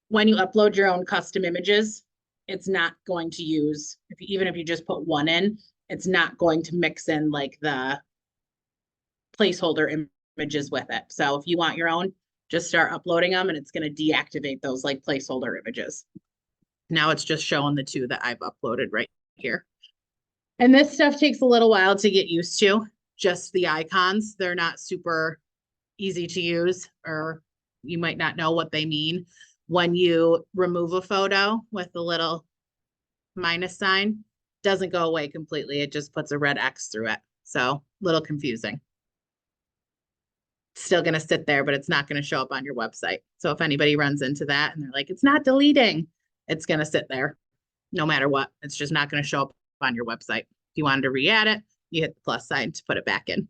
when you upload your own custom images, it's not going to use, even if you just put one in, it's not going to mix in like the placeholder images with it. So if you want your own, just start uploading them and it's going to deactivate those like placeholder images. Now it's just showing the two that I've uploaded right here. And this stuff takes a little while to get used to. Just the icons, they're not super easy to use, or you might not know what they mean. When you remove a photo with the little minus sign, doesn't go away completely. It just puts a red X through it. So a little confusing. Still going to sit there, but it's not going to show up on your website. So if anybody runs into that and they're like, it's not deleting, it's going to sit there no matter what. It's just not going to show up on your website. If you wanted to re-add it, you hit the plus sign to put it back in.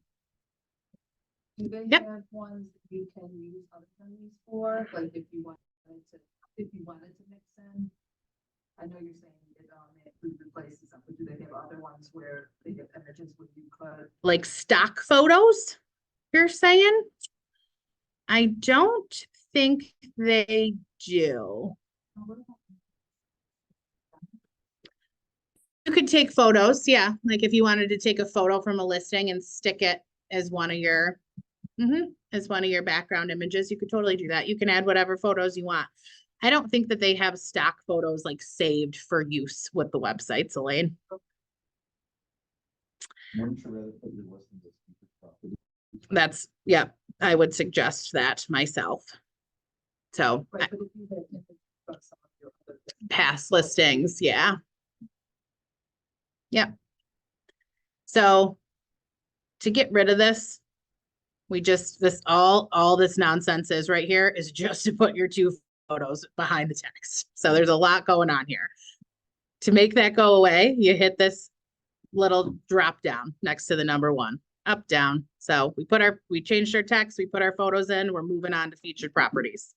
Do they Yep. have ones that you can use other than these for, like if you wanted to mix in? I know you're saying it replaces them, but do they have other ones where they have images where you could? Like stock photos, you're saying? I don't think they do. You could take photos, yeah. Like if you wanted to take a photo from a listing and stick it as one of your background images, you could totally do that. You can add whatever photos you want. I don't think that they have stock photos like saved for use with the websites, Elaine. Wouldn't you rather put your listings as featured property? That's, yeah, I would suggest that myself. So Right, but if you had images from some of your other things. past listings, yeah. Yep. So to get rid of this, we just, all this nonsense is right here is just to put your two photos behind the text. So there's a lot going on here. To make that go away, you hit this little drop down next to the number 1, up, down. So we changed our text, we put our photos in, we're moving on to featured properties.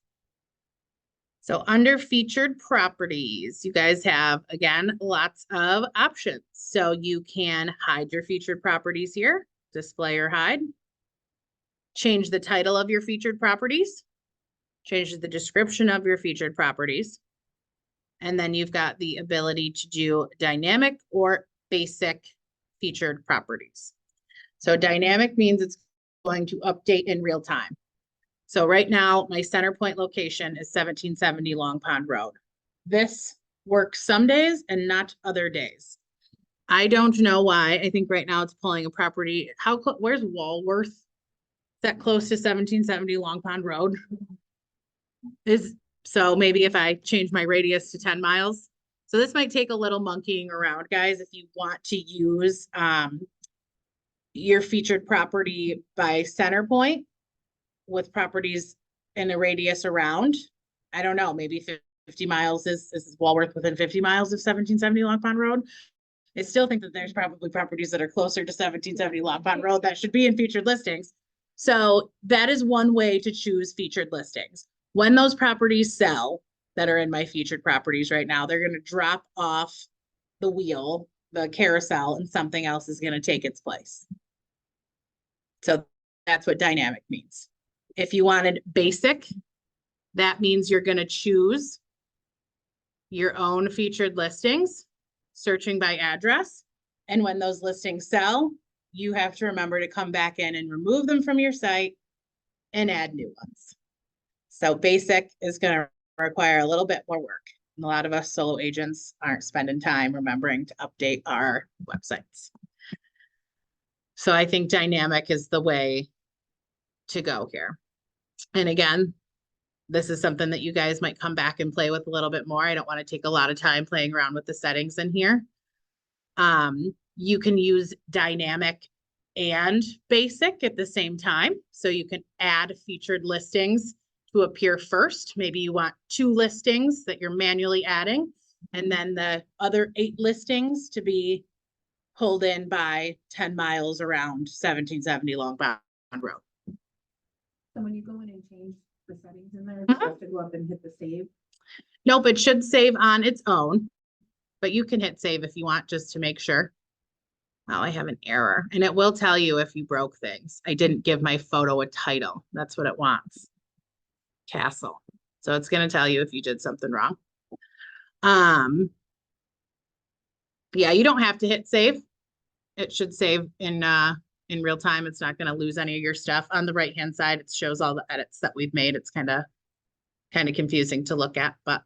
So under featured properties, you guys have, again, lots of options. So you can hide your featured properties here, display or hide. Change the title of your featured properties. Change the description of your featured properties. And then you've got the ability to do dynamic or basic featured properties. So dynamic means it's going to update in real time. So right now, my center point location is 1770 Long Pond Road. This works some days and not other days. I don't know why. I think right now it's pulling a property. Where's Walworth? Is that close to 1770 Long Pond Road? So maybe if I change my radius to 10 miles. So this might take a little monkeying around, guys, if you want to use your featured property by center point with properties in a radius around. I don't know, maybe 50 miles is Walworth within 50 miles of 1770 Long Pond Road. I still think that there's probably properties that are closer to 1770 Long Pond Road that should be in featured listings. So that is one way to choose featured listings. When those properties sell that are in my featured properties right now, they're going to drop off the wheel, the carousel, and something else is going to take its place. So that's what dynamic means. If you wanted basic, that means you're going to choose your own featured listings, searching by address. And when those listings sell, you have to remember to come back in and remove them from your site and add new ones. So basic is going to require a little bit more work. And a lot of us solo agents aren't spending time remembering to update our websites. So I think dynamic is the way to go here. And again, this is something that you guys might come back and play with a little bit more. I don't want to take a lot of time playing around with the settings in here. You can use dynamic and basic at the same time. So you can add featured listings to appear first. Maybe you want 2 listings that you're manually adding, and then the other 8 listings to be pulled in by 10 miles around 1770 Long Bond Road. So when you go in and change the settings in there, you have to go up and hit the save. Nope, it should save on its own, but you can hit save if you want, just to make sure. Oh, I have an error, and it will tell you if you broke things. I didn't give my photo a title. That's what it wants. Castle. So it's going to tell you if you did something wrong. Yeah, you don't have to hit save. It should save in real time. It's not going to lose any of your stuff. On the right-hand side, it shows all the edits that we've made. It's kind of confusing to look at, but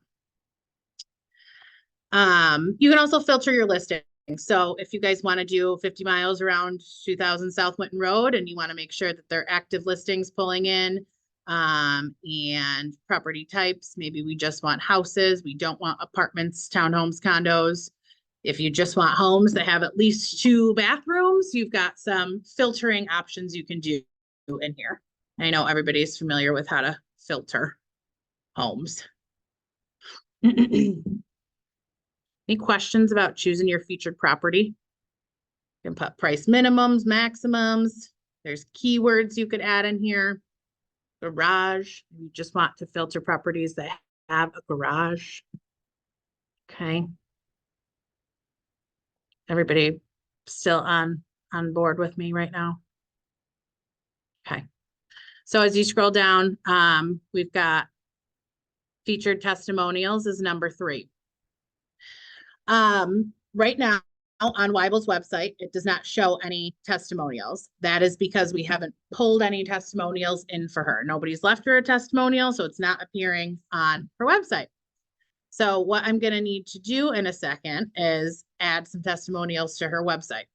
you can also filter your listing. So if you guys want to do 50 miles around 2000 South Winton Road and you want to make sure that they're active listings pulling in, and property types, maybe we just want houses. We don't want apartments, townhomes, condos. If you just want homes that have at least 2 bathrooms, you've got some filtering options you can do in here. I know everybody's familiar with how to filter homes. Any questions about choosing your featured property? You can put price minimums, maximums. There's keywords you could add in here. Garage, you just want to filter properties that have a garage. Okay. Everybody still on board with me right now? Okay. So as you scroll down, we've got featured testimonials is number 3. Right now on Weibel's website, it does not show any testimonials. That is because we haven't pulled any testimonials in for her. Nobody's left her a testimonial, so it's not appearing on her website. So what I'm going to need to do in a second is add some testimonials to her website.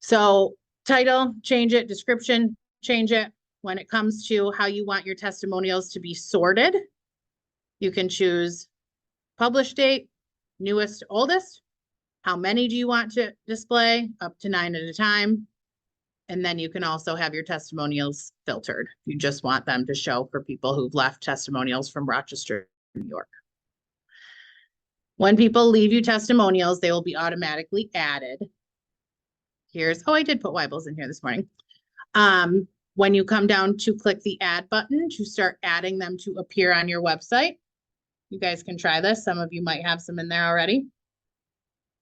So title, change it, description, change it. When it comes to how you want your testimonials to be sorted, you can choose publish date, newest, oldest. How many do you want to display? Up to 9 at a time. And then you can also have your testimonials filtered. You just want them to show for people who've left testimonials from Rochester, New York. When people leave you testimonials, they will be automatically added. Oh, I did put Weibel's in here this morning. When you come down to click the add button to start adding them to appear on your website, you guys can try this. Some of you might have some in there already.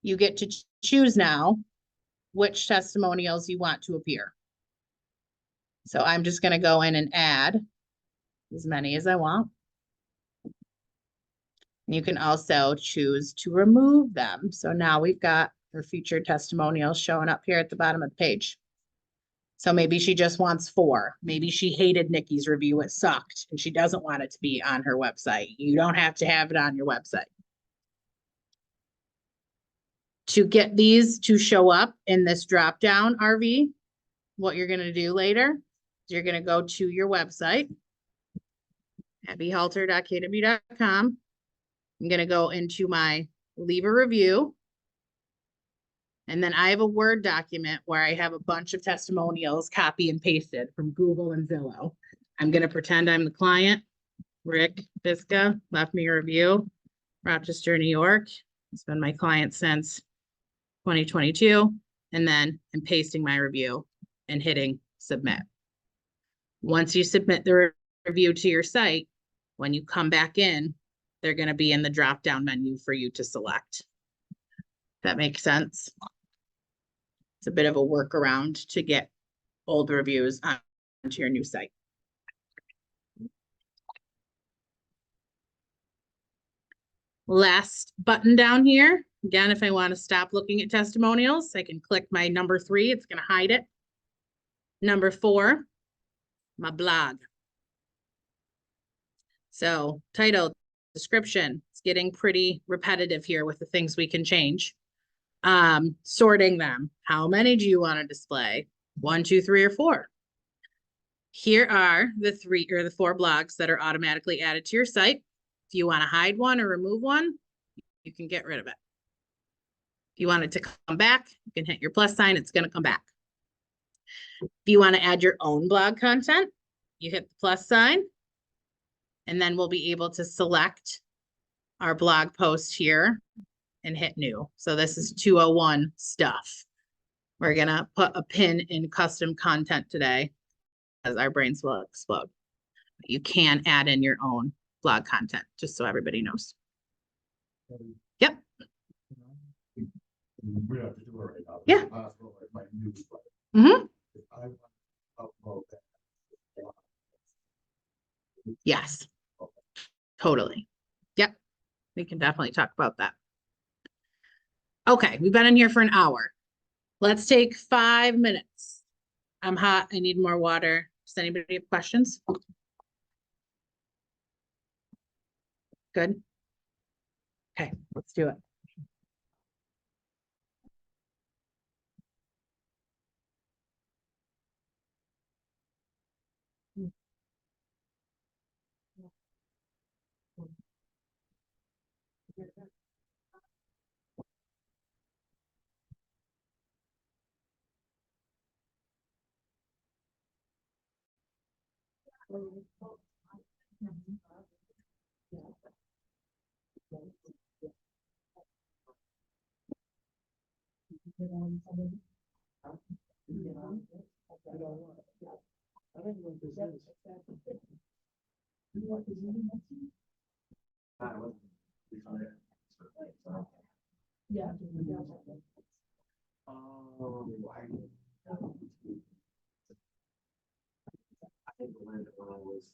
You get to choose now which testimonials you want to appear. So I'm just going to go in and add as many as I want. You can also choose to remove them. So now we've got her featured testimonials showing up here at the bottom of the page. So maybe she just wants 4. Maybe she hated Nikki's review. It sucked and she doesn't want it to be on her website. You don't have to have it on your website. To get these to show up in this drop down RV, what you're going to do later is you're going to go to your website, abbyhalter.kw.com. I'm going to go into my leave a review. And then I have a Word document where I have a bunch of testimonials copy and pasted from Google and Zillow. I'm going to pretend I'm the client. Rick Biska left me a review, Rochester, New York. It's been my client since 2022. And then I'm pasting my review and hitting submit. Once you submit the review to your site, when you come back in, they're going to be in the drop-down menu for you to select. That makes sense. It's a bit of a workaround to get old reviews onto your new site. Last button down here, again, if I want to stop looking at testimonials, I can click my number 3, it's gonna hide it. Number 4, my blog. So title, description, it's getting pretty repetitive here with the things we can change. Sorting them. How many do you want to display? 1, 2, 3, or 4? Here are the 3 or the 4 blogs that are automatically added to your site. If you want to hide one or remove one, you can get rid of it. If you want it to come back, you can hit your plus sign, it's going to come back. If you want to add your own blog content, you hit the plus sign, and then we'll be able to select our blog post here and hit new. So this is 201 stuff. We're gonna put a pin in custom content today as our brains will explode. You can add in your own blog content, just so everybody knows. Yep. We have to do it right now. Yeah. It's possible, like, my newsletter. Mm-hmm. If I want to upload that. Yes. Totally. Yep. We can definitely talk about that. Okay, we've been in here for an hour. Let's take 5 minutes. I'm hot. I need more water. Does anybody have questions? Good. Okay, let's do it. Yeah. I think the land when I was.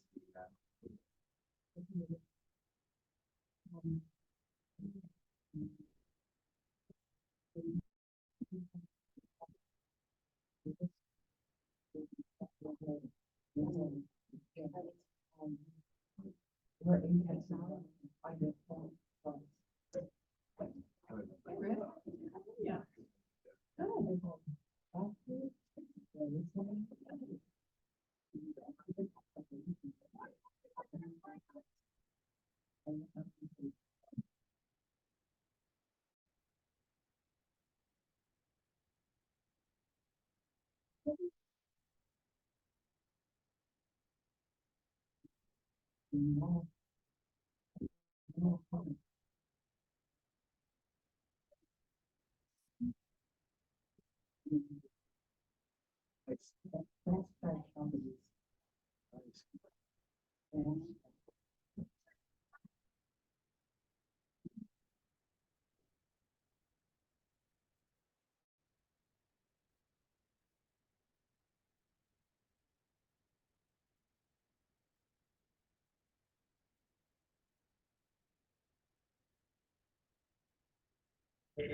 Did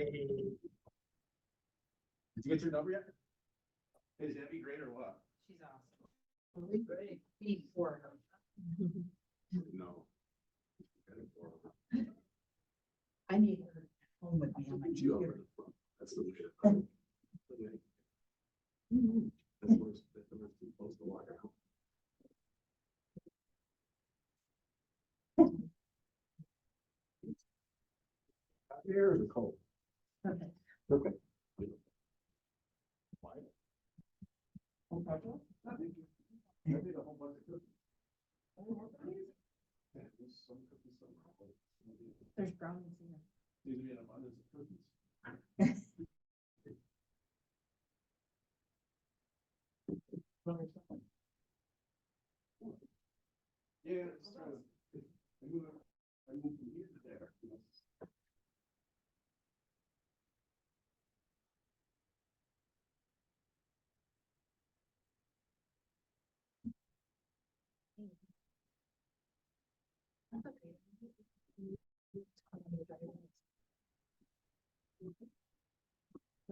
you get your number yet? Is Debbie great or what? She's awesome. Great. Before. No. I need her home with me on my You computer. over the front. That's the way to put it. That's where it's too close to walk out. Here is cold. Okay. Okay. I did a whole bunch of cookies. Yeah, there's some cookies, some. There's brownies in there. Usually an abundance of cookies. Yeah, it's I moved from here to there.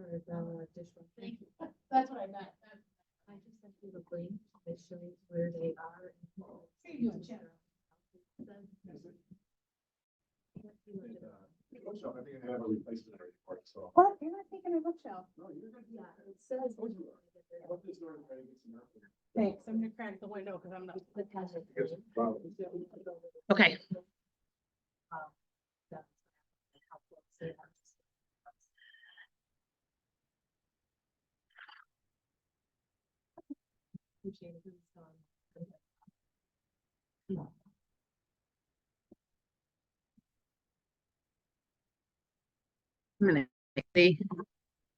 for the dishwasher. Thank you. That's what I meant. I just sent you the link that shows where they are. You're doing general. Bookshelf, I think I have a replacement already for it, so. What? You're not taking a bookshelf. No, you're good. Yeah, it says. I want this door to try to get some air. Thanks, I'm gonna crack the window because I'm not. Wow. Okay. Minute, see,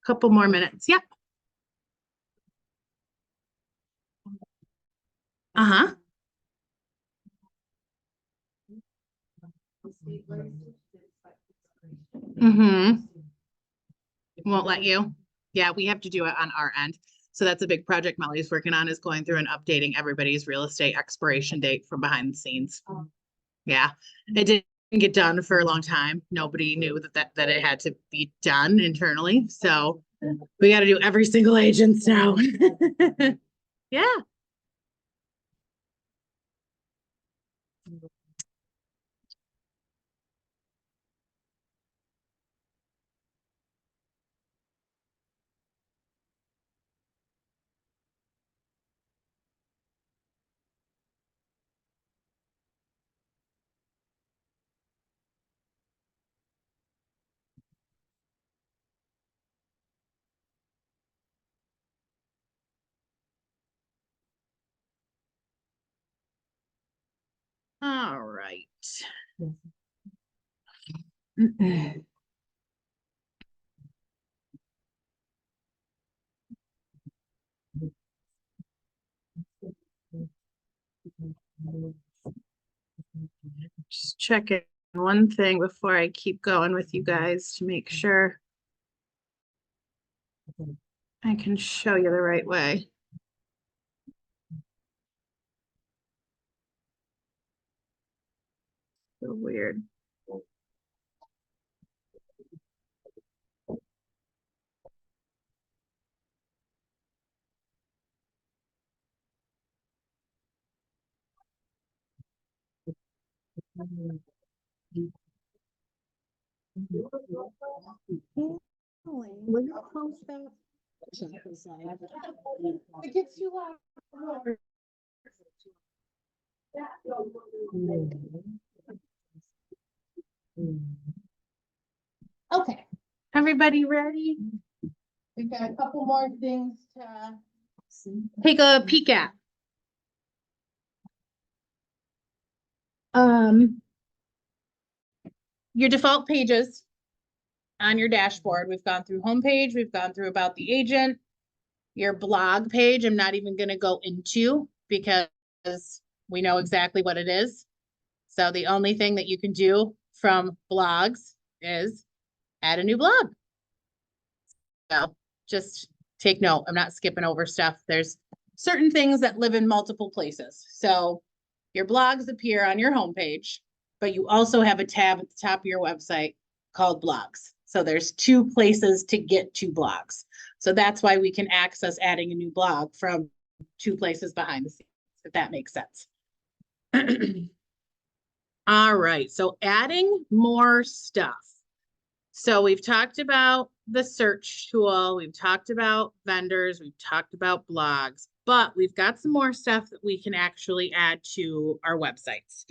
couple more minutes, yep. Uh-huh, mm-hmm, won't let you. Yeah, we have to do it on our end. So that's a big project Molly's working on, is going through and updating everybody's real estate expiration date from behind the scenes. Yeah, it didn't get done for a long time. Nobody knew that it had to be done internally, so we gotta do every single agent's now. Yeah. All right. Just checking one thing before I keep going with you guys to make sure I can show you the right way. So weird. Will you close that? It gets you loud. Okay, Everybody ready? we've got a couple more things to. Take a peek at. Your default pages on your dashboard. We've gone through homepage, we've gone through about the agent. Your blog page, I'm not even gonna go into because we know exactly what it is. So the only thing that you can do from blogs is add a new blog. So just take note, I'm not skipping over stuff. There's certain things that live in multiple places. So your blogs appear on your homepage, but you also have a tab at the top of your website called blogs. So there's two places to get to blogs. So that's why we can access adding a new blog from two places behind the scenes, if that makes sense. All right, so adding more stuff. So we've talked about the search tool, we've talked about vendors, we've talked about blogs, but we've got some more stuff that we can actually add to our websites.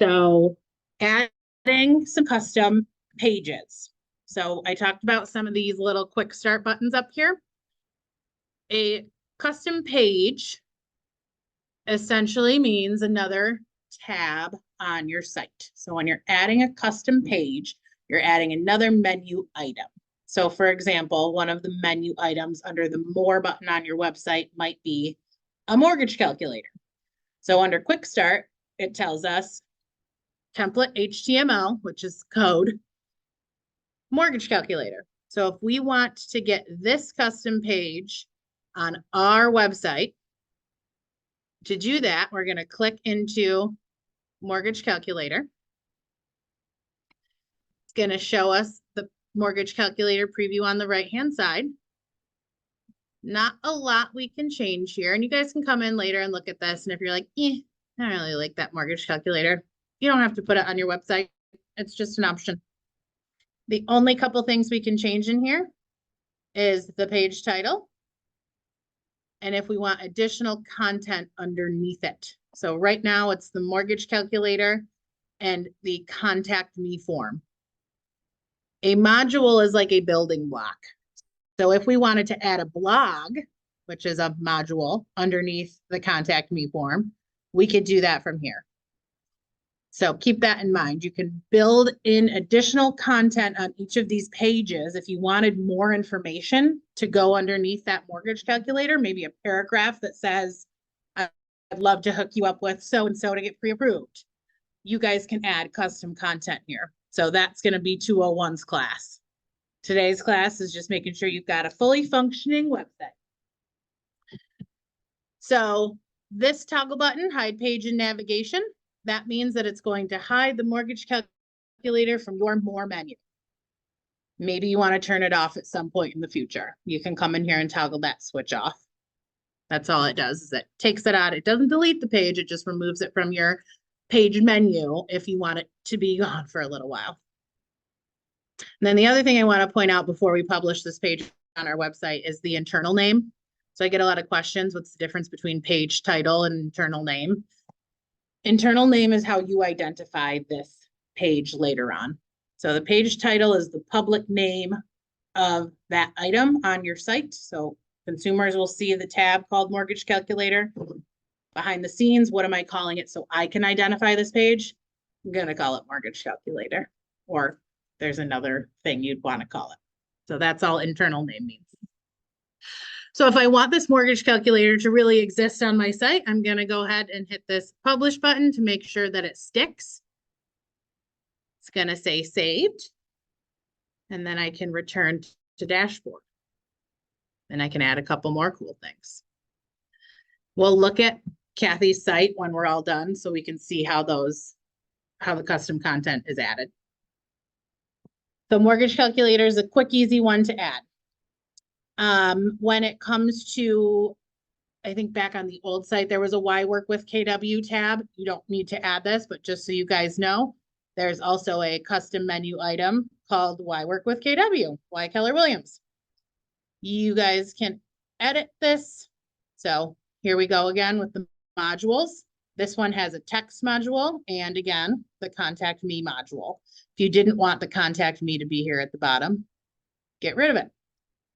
So adding some custom pages. So I talked about some of these little quick start buttons up here. A custom page essentially means another tab on your site. So when you're adding a custom page, you're adding another menu item. So for example, one of the menu items under the More button on your website might be a mortgage calculator. So under Quick Start, it tells us template HTML, which is code, mortgage calculator. So if we want to get this custom page on our website, to do that, we're going to click into mortgage calculator. It's going to show us the mortgage calculator preview on the right-hand side. Not a lot we can change here, and you guys can come in later and look at this, and if you're like, I don't really like that mortgage calculator, you don't have to put it on your website. It's just an option. The only couple things we can change in here is the page title. And if we want additional content underneath it. So right now it's the mortgage calculator and the contact me form. A module is like a building block. So if we wanted to add a blog, which is a module underneath the contact me form, we could do that from here. So keep that in mind. You can build in additional content on each of these pages. If you wanted more information to go underneath that mortgage calculator, maybe a paragraph that says, I'd love to hook you up with so-and-so to get pre-approved. You guys can add custom content here. So that's going to be 201's class. Today's class is just making sure you've got a fully functioning website. So this toggle button, hide page and navigation, that means that it's going to hide the mortgage calculator from your more menu. Maybe you want to turn it off at some point in the future. You can come in here and toggle that switch off. That's all it does, is it takes it out. It doesn't delete the page. It just removes it from your page menu if you want it to be gone for a little while. And then the other thing I want to point out before we publish this page on our website is the internal name. So I get a lot of questions. What's the difference between page title and internal name? Internal name is how you identify this page later on. So the page title is the public name of that item on your site. So consumers will see the tab called mortgage calculator. Behind the scenes, what am I calling it so I can identify this page? I'm going to call it mortgage calculator, or there's another thing you'd want to call it. So that's all internal name means. So if I want this mortgage calculator to really exist on my site, I'm going to go ahead and hit this publish button to make sure that it sticks. It's going to say saved. And then I can return to dashboard. And I can add a couple more cool things. We'll look at Kathy's site when we're all done so we can see how the custom content is added. The mortgage calculator is a quick, easy one to add. When it comes to, I think back on the old site, there was a Why Work with KW tab. You don't need to add this, but just so you guys know, there's also a custom menu item called Why Work with KW, Why Keller Williams. You guys can edit this. So here we go again with the modules. This one has a text module and again, the contact me module. If you didn't want the contact me to be here at the bottom, get rid of it.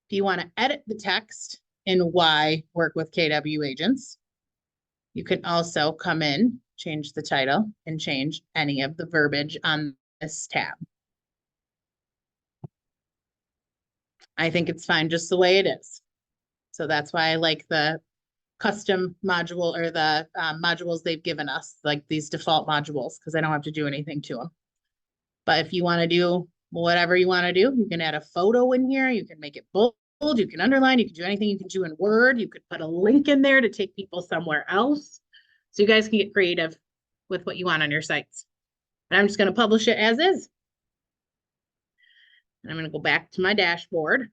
If you want to edit the text in Why Work with KW Agents, you can also come in, change the title, and change any of the verbiage on this tab. I think it's fine just the way it is. So that's why I like the custom module or the modules they've given us, like these default modules, because I don't have to do anything to them. But if you want to do whatever you want to do, you can add a photo in here. You can make it bold. You can underline. You can do anything you can do in Word. You could put a link in there to take people somewhere else. So you guys can get creative with what you want on your sites. And I'm just going to publish it as is. And I'm going to go back to my dashboard.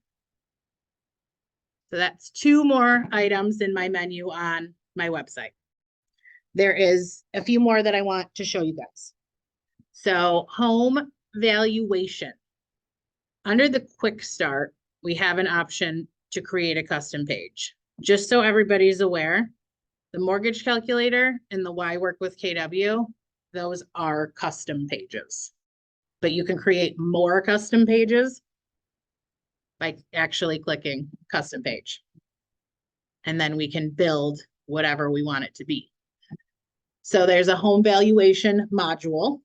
So that's 2 more items in my menu on my website. There is a few more that I want to show you guys. So home valuation. Under the quick start, we have an option to create a custom page. Just so everybody's aware, the mortgage calculator and the Why Work with KW, those are custom pages. But you can create more custom pages by actually clicking custom page. And then we can build whatever we want it to be. So there's a home valuation module.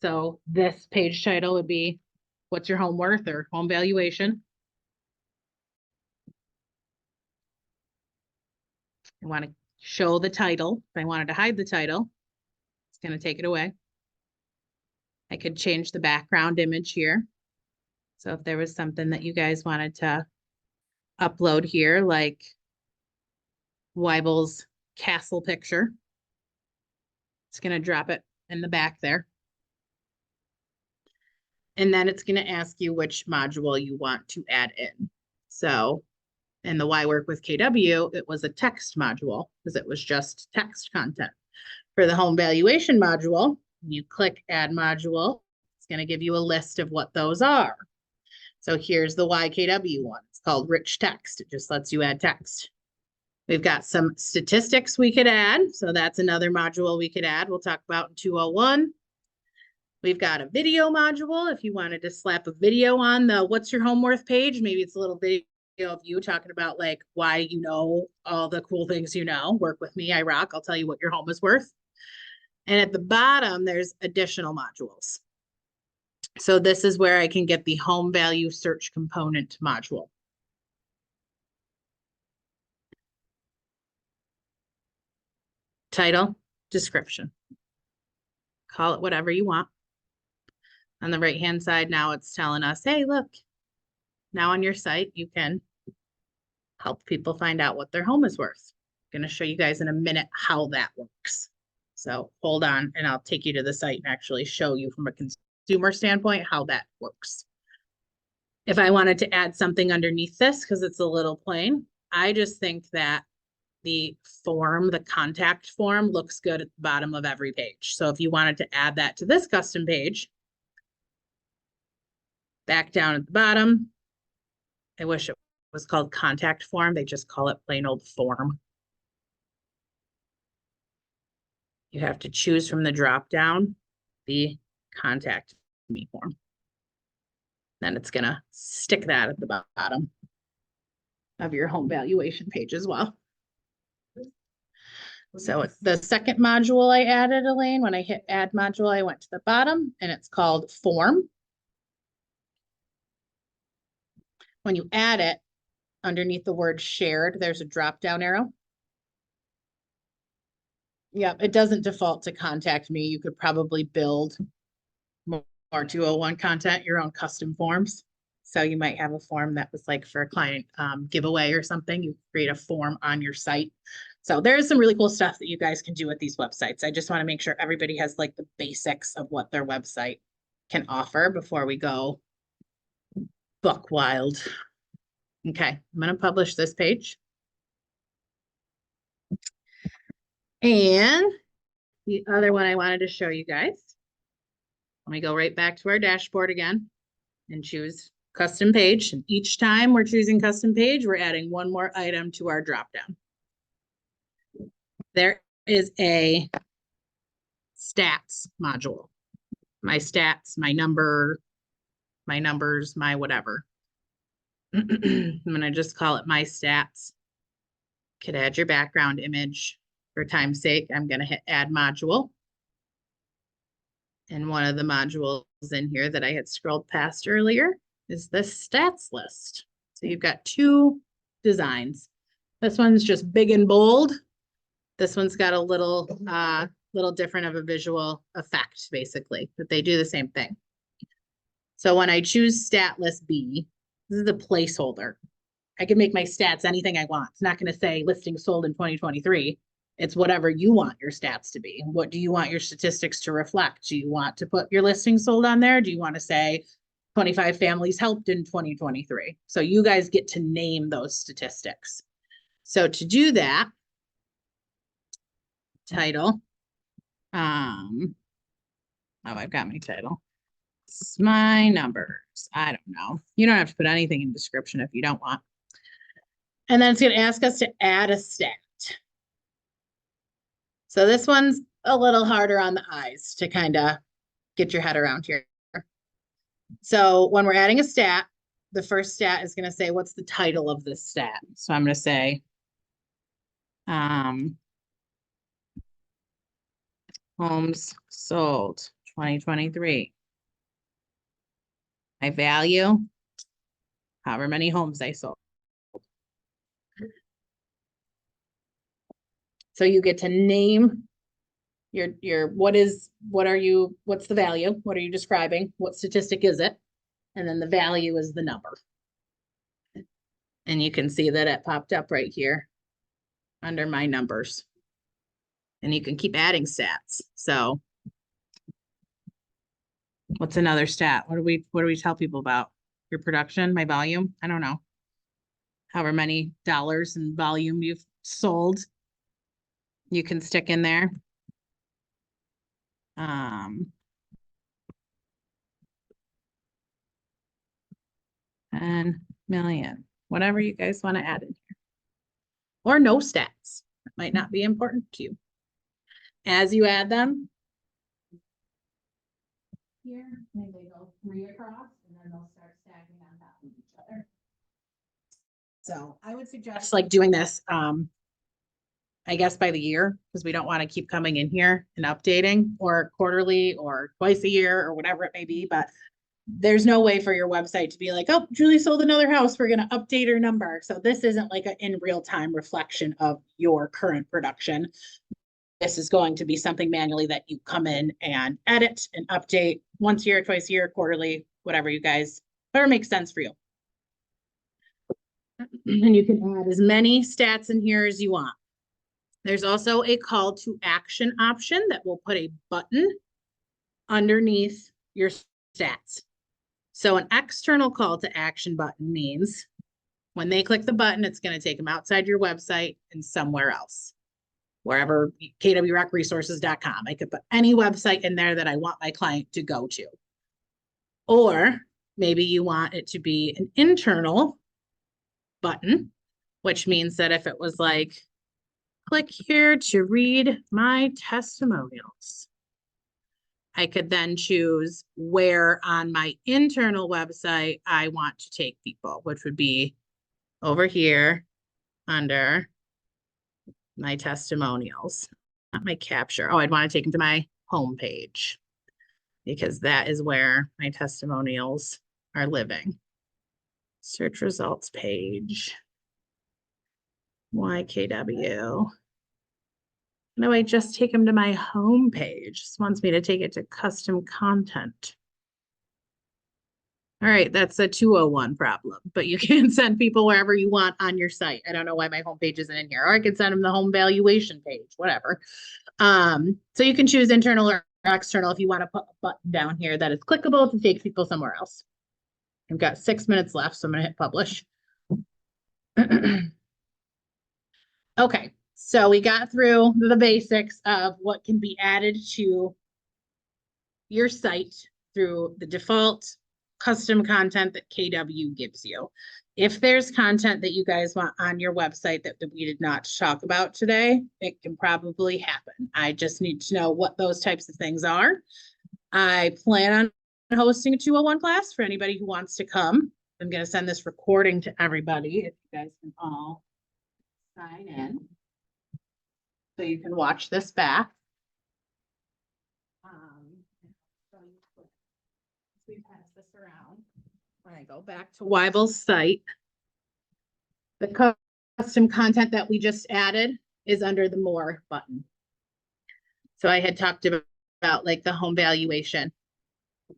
So this page title would be, what's your home worth, or home valuation. I want to show the title. If I wanted to hide the title, it's going to take it away. I could change the background image here. So if there was something that you guys wanted to upload here, like Weibel's castle picture, it's going to drop it in the back there. And then it's gonna ask you which module you want to add in. So in the Why Work with KW, it was a text module because it was just text content. For the home valuation module, you click add module, it's gonna give you a list of what those are. So here's the YKW one. It's called rich text. It just lets you add text. We've got some statistics we could add. So that's another module we could add. We'll talk about in 201. We've got a video module. If you wanted to slap a video on the what's your home worth page, maybe it's a little video of you talking about like why you know all the cool things you know. Work with me, I rock. I'll tell you what your home is worth. And at the bottom, there's additional modules. So this is where I can get the home value search component module. Title, description. Call it whatever you want. On the right-hand side, now it's telling us, hey, look, now on your site, you can help people find out what their home is worth. I'm going to show you guys in a minute how that works. So hold on, and I'll take you to the site and actually show you from a consumer standpoint how that works. If I wanted to add something underneath this, because it's a little plain, I just think that the form, the contact form, looks good at the bottom of every page. So if you wanted to add that to this custom page, back down at the bottom, I wish it was called contact form. They just call it plain old form. You have to choose from the drop down the contact me form. Then it's gonna stick that at the bottom of your home valuation page as well. So it's the second module I added, Elaine, when I hit add module, I went to the bottom and it's called form. When you add it, underneath the word shared, there's a drop down arrow. Yep, it doesn't default to contact me. You could probably build more 201 content, your own custom forms. So you might have a form that was like for a client giveaway or something. You create a form on your site. So there's some really cool stuff that you guys can do with these websites. I just want to make sure everybody has like the basics of what their website can offer before we go buck wild. Okay, I'm going to publish this page. And the other one I wanted to show you guys. Let me go right back to our dashboard again and choose custom page. And each time we're choosing custom page, we're adding one more item to our dropdown. There is a stats module. My stats, my number, my numbers, my whatever. I'm going to just call it my stats. Could add your background image. For time's sake, I'm going to hit add module. And one of the modules in here that I had scrolled past earlier is the stats list. So you've got two designs. This one's just big and bold. This one's got a little different of a visual effect, basically, but they do the same thing. So when I choose stat list B, this is a placeholder. I can make my stats anything I want. It's not going to say listing sold in 2023. It's whatever you want your stats to be. What do you want your statistics to reflect? Do you want to put your listing sold on there? Do you want to say 25 families helped in 2023? So you guys get to name those statistics. So to do that, title, oh, I've got my title. It's my numbers. I don't know. You don't have to put anything in description if you don't want. And then it's going to ask us to add a stat. So this one's a little harder on the eyes to kind of get your head around here. So when we're adding a stat, the first stat is going to say, what's the title of this stat? So I'm going to say, homes sold 2023. My value, however many homes I sold. So you get to name what's the value? What are you describing? What statistic is it? And then the value is the number. And you can see that it popped up right here under my numbers. And you can keep adding stats. So What's another stat? What do we tell people about? Your production, my volume? I don't know. However many dollars in volume you've sold. You can stick in there. 10 million, whatever you guys want to add in here. Or no stats. That might not be important to you. As you add them, Here, maybe they go 3 across, and then they'll start stacking on top of each other. so I would suggest like doing this, I guess by the year, because we don't want to keep coming in here and updating, or quarterly or twice a year or whatever it may be, but there's no way for your website to be like, oh, Julie sold another house, we're gonna update her number. So this isn't like an in real time reflection of your current production. This is going to be something manually that you come in and edit and update once a year, twice a year, quarterly, whatever you guys, whatever makes sense for you. And you can add as many stats in here as you want. There's also a call to action option that will put a button underneath your stats. So an external call to action button means when they click the button, it's going to take them outside your website and somewhere else. Wherever, kwrecresources.com. I could put any website in there that I want my client to go to. Or maybe you want it to be an internal button, which means that if it was like, click here to read my testimonials, I could then choose where on my internal website I want to take people, which would be over here under my testimonials, not my capture. Oh, I'd want to take them to my home page because that is where my testimonials are living. Search results page. YKW. No, I just take them to my home page. This wants me to take it to custom content. All right, that's a 201 problem, but you can send people wherever you want on your site. I don't know why my homepage isn't in here, or I could send them the home valuation page, whatever. So you can choose internal or external if you want to put a button down here that is clickable to take people somewhere else. I've got 6 minutes left, so I'm going to hit publish. Okay, so we got through the basics of what can be added to your site through the default custom content that KW gives you. If there's content that you guys want on your website that we did not talk about today, it can probably happen. I just need to know what those types of things are. I plan on hosting a 201 class for anybody who wants to come. I'm going to send this recording to everybody if you guys can all sign in. So you can watch this back. We pass this around. When I go back to Weibel's site, the custom content that we just added is under the More button. So I had talked about like the home valuation.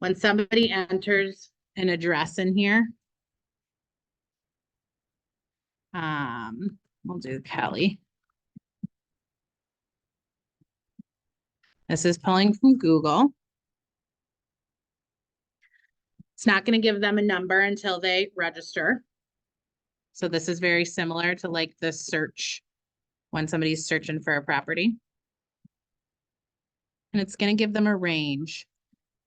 When somebody enters an address in here, we'll do Kelly. This is pulling from Google. It's not going to give them a number until they register. So this is very similar to like the search when somebody's searching for a property. And it's going to give them a range.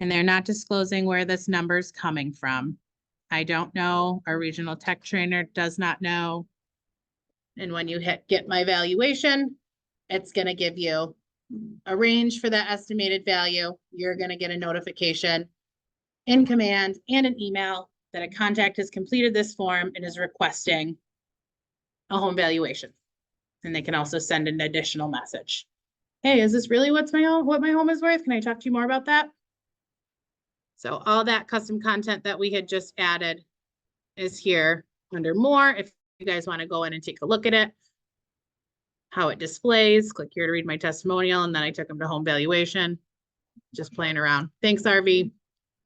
And they're not disclosing where this number is coming from. I don't know. Our regional tech trainer does not know. And when you hit get my valuation, it's going to give you a range for that estimated value. You're going to get a notification in command and an email that a contact has completed this form and is requesting a home valuation. And they can also send an additional message. Hey, is this really what my home is worth? Can I talk to you more about that? So all that custom content that we had just added is here under More. If you guys want to go in and take a look at it, how it displays, click here to read my testimonial. And then I took them to home valuation, just playing around. Thanks, RV.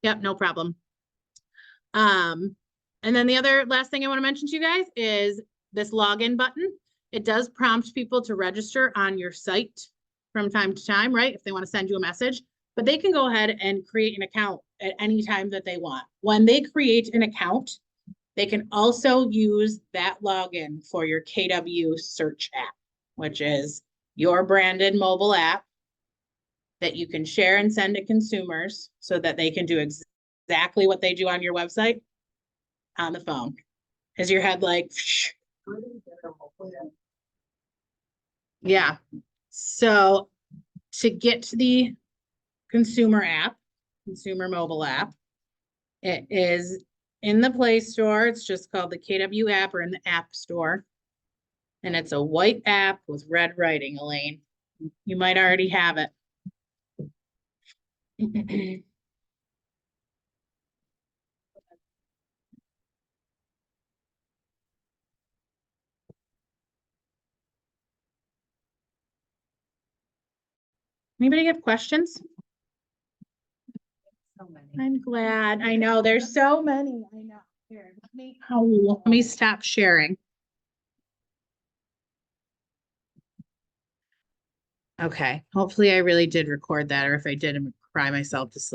Yep, no problem. And then the other last thing I want to mention to you guys is this login button. It does prompt people to register on your site from time to time, right? If they want to send you a message, but they can go ahead and create an account at any time that they want. When they create an account, they can also use that login for your KW search app, which is your branded mobile app that you can share and send to consumers so that they can do exactly what they do on your website on the phone. Is your head like, yeah. So to get to the consumer app, consumer mobile app, it is in the Play Store. It's just called the KW app, or in the App Store. And it's a white app with red writing, Elaine. You might already have it. Anybody have questions? So many. I'm glad. I know there's so many. I know. Here, let me stop sharing. Okay, hopefully I really did record that, or if I did, I'm gonna cry myself to sleep.